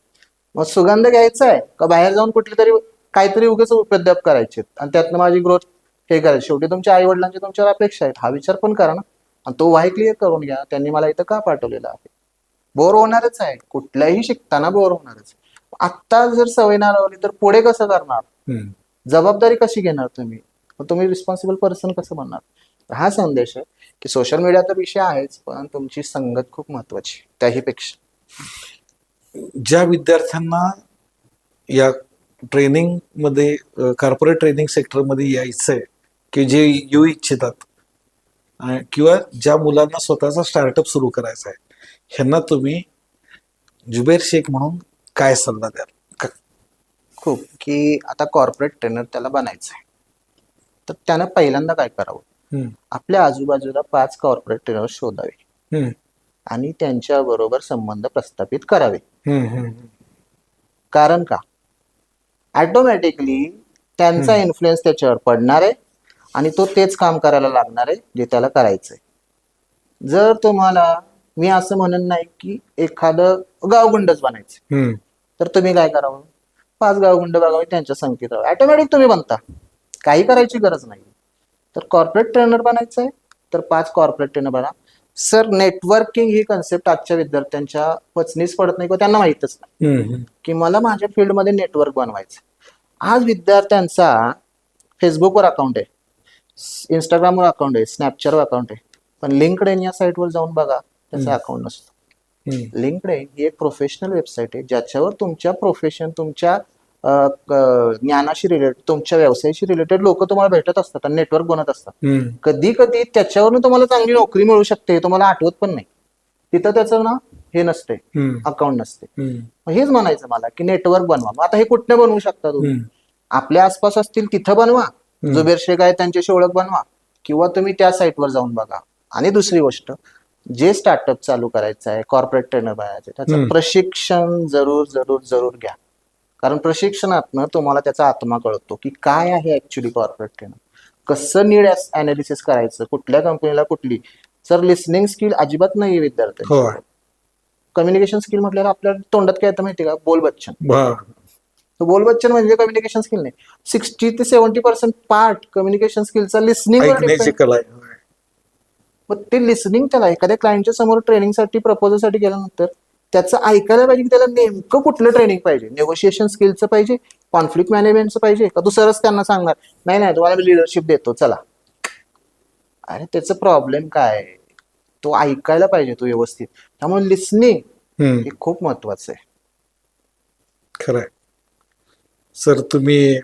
मग सुगंध घ्यायचा आहे का बाहेर जाऊन कुठली तरी काहीतरी उगाच उपद्व्याप करायचे आणि त्यातनं माझी ग्रोथ हे करायची. शेवटी तुमच्या आई वडिलांची तुमच्यावर अपेक्षा आहेत, हा विचार पण करा ना. आणि तो वाय क्लिअर करून घ्या, त्यांनी मला इथं का पाठवलेलं आहे. बोर होणारच आहे, कुठल्याही शिकताना बोर होणारच. आत्ता जर सवय नाही लावली तर पुढे कसं करणार, जबाबदारी कशी घेणार तुम्ही, तुम्ही रिस्पॉन्सिबल पर्सन कसं बनणार. हा संदेश आहे की सोशल मीडिया तर विषय आहेच, पण तुमची संगत खूप महत्वाची त्याही पेक्षा. ज्या विद्यार्थ्यांना या ट्रेनिंग मध्ये कॉर्पोरेट ट्रेनिंग सेक्टरमध्ये यायचं आहे, की जे येऊ इच्छितात किंवा ज्या मुलांना स्वतःचा स्टार्टअप सुरू करायचा आहे, ह्यांना तुम्ही जुबेर शेख म्हणून काय सल्ला द्याल? खूप की आता कॉर्पोरेट ट्रेनर त्याला बनायचं आहे तर त्यानं पहिल्यांदा काय करावं, आपल्या आजूबाजूला 5 कॉर्पोरेट ट्रेनर शोधावे आणि त्यांच्या बरोबर संबंध प्रस्थापित करावे. कारण का, ऑटोमॅटिकली त्यांचा इन्फ्लुएन्स त्याच्यावर पडणार आहे आणि तो तेच काम करायला लागणार आहे जे त्याला करायचंय. जर तुम्हाला, मी असं म्हणत नाही की एखादं गावगुंडच बनायचं, तर तुम्ही काय करावं, 5 गावगुंड बघावे, त्यांच्या संगतीत राहावे, ऑटोमॅटिक तुम्ही बनता, काही करायची गरज नाही. तर कॉर्पोरेट ट्रेनर बनायचं आहे तर 5 कॉर्पोरेट ट्रेनर बना. सर, नेटवर्किंग ही कन्सेप्ट आजच्या विद्यार्थ्यांच्या पचनीच पडत नाही किंवा त्यांना माहितच नाही की मला माझ्या फील्डमध्ये नेटवर्क बनवायचं. आज विद्यार्थ्यांचा फेसबुकवर अकाउंट आहे, इंस्टाग्रामवर अकाउंट आहे, स्नॅपचॅटवर अकाउंट आहे, पण लिंक्डइन या साईटवर जाऊन बघा, त्याचं अकाउंट नसतं. लिंक्डइन ही एक प्रोफेशनल वेबसाईट आहे ज्याच्यावर तुमच्या प्रोफेशन, तुमच्या ज्ञानाशी रिलेटेड, तुमच्या व्यवसायाशी रिलेटेड लोक तुम्हाला भेटत असतात आणि नेटवर्क बनत असतात. कधी कधी त्याच्यावरून तुम्हाला चांगली नोकरी मिळू शकते, तुम्हाला आठवत पण नाही. तिथं त्याचं ना हे नसते, अकाउंट नसते. हेच म्हणायचं मला की नेटवर्क बनवा. आता हे कुठनं बनवू शकता तुम्ही, आपल्या आसपास असतील तिथं बनवा, जुबेर शेख आहे त्यांच्याशी ओळख बनवा, किंवा तुम्ही त्या साईटवर जाऊन बघा. आणि दुसरी गोष्ट, जे स्टार्टअप चालू करायचं आहे, कॉर्पोरेट ट्रेनर बनायचं, त्याचं प्रशिक्षण जरूर जरूर जरूर घ्या. कारण प्रशिक्षणातनं तुम्हाला त्याचा आत्मा कळतो की काय आहे ऍक्च्युली कॉर्पोरेट ट्रेनर, कसं नीड अनालिसिस करायचं, कुठल्या कंपनीला कुठली. सर, लिसनिंग स्किल अजिबात नाही विद्यार्थ्यांची. कम्युनिकेशन स्किल म्हटल्यावर आपल्या तोंडात काय येतं माहिती का, बोल बच्चन. तो बोल बच्चन म्हणजे कम्युनिकेशन स्किल नाही. 60 ते 70% पार्ट कम्युनिकेशन स्किलचा लिसनिंग. मग ते लिसनिंग त्याला एखाद्या क्लायंटच्या समोर ट्रेनिंगसाठी, प्रपोजलसाठी गेल्यानंतर त्याचं ऐकायला पाहिजे की त्याला नेमकं कुठलं ट्रेनिंग पाहिजे. नेगोशिएशन स्किलचं पाहिजे, कॉन्फ्लिक्ट मॅनेजमेंटचं पाहिजे, का दुसरंच त्यांना सांगणार नाही तुम्हाला मी लिडरशिप देतो चला. अरे त्याचं प्रॉब्लेम काय, तो ऐकायला पाहिजे तो व्यवस्थित. त्यामुळे लिसनिंग हे खूप महत्वाचं आहे. खरंय सर, तुम्ही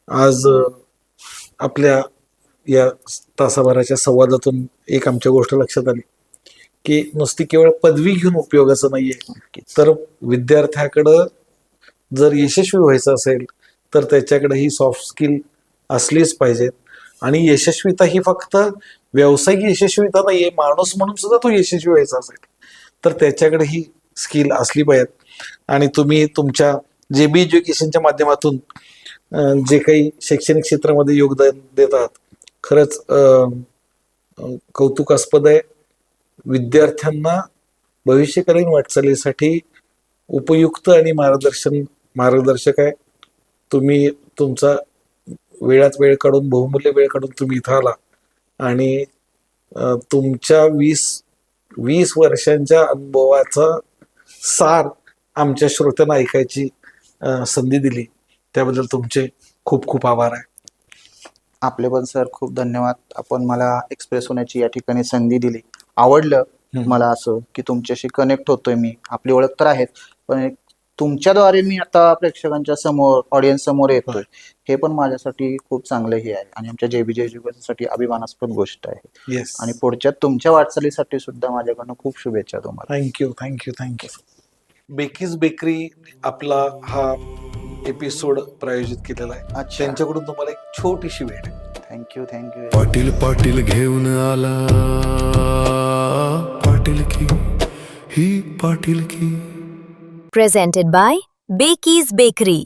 आज आपल्या या तासाभराच्या संवादातून एक आमच्या गोष्ट लक्षात आली की नुसती केवळ पदवी घेऊन उपयोगाचं नाहीये, तर विद्यार्थ्याकडं जर यशस्वी व्हायचं असेल तर त्याच्याकडे ही सॉफ्ट स्किल असलीच पाहिजेत. आणि यशस्वीता ही फक्त व्यावसायिक यशस्वीता नाहीये, माणूस म्हणून सुद्धा तो यशस्वी व्हायचा असेल तर त्याच्याकडे ही स्किल असली पाहिजेत. आणि तुम्ही तुमच्या जेबी एज्युकेशनच्या माध्यमातून जे काही शैक्षणिक क्षेत्रामध्ये योगदान देतात, खरंच कौतुकास्पद आहे. विद्यार्थ्यांना भविष्यकालीन वाटचालीसाठी उपयुक्त आणि मार्गदर्शक आहे. तुम्ही तुमचा वेळात वेळ काढून, बहुमूल्य वेळ काढून तुम्ही इथं आला आणि तुमच्या 20 वर्षांच्या अनुभवाचा सार आमच्या श्रोत्यांना ऐकायची संधी दिली, त्याबद्दल तुमचे खूप खूप आभार आहे. आपले पण सर खूप धन्यवाद. आपण मला एक्सप्रेस होण्याची या ठिकाणी संधी दिली. आवडलं मला असं की तुमच्याशी कनेक्ट होतोय मी. आपली ओळख तर आहेच, पण एक तुमच्याद्वारे मी आता प्रेक्षकांच्या समोर, ऑडियन्स समोर येतोय, हे पण माझ्यासाठी खूप चांगलं हे आहे आणि आमच्या JBJ एज्युकेशनसाठी अभिमानास्पद गोष्ट आहे. येस, आणि पुढच्या तुमच्या वाटचालीसाठी सुद्धा माझ्याकडनं खूप शुभेच्छा तुम्हाला. थँक्यू. बेकीज बेकरी आपला हा एपिसोड प्रायोजित केलेला आहे. अच्छा. त्यांच्याकडून तुम्हाला एक छोटीशी भेट आहे. थँक्यू. पाटील पाटील घेऊन आला पाटीलकी ही पाटीलकी. Presented by Bakey's Bakery.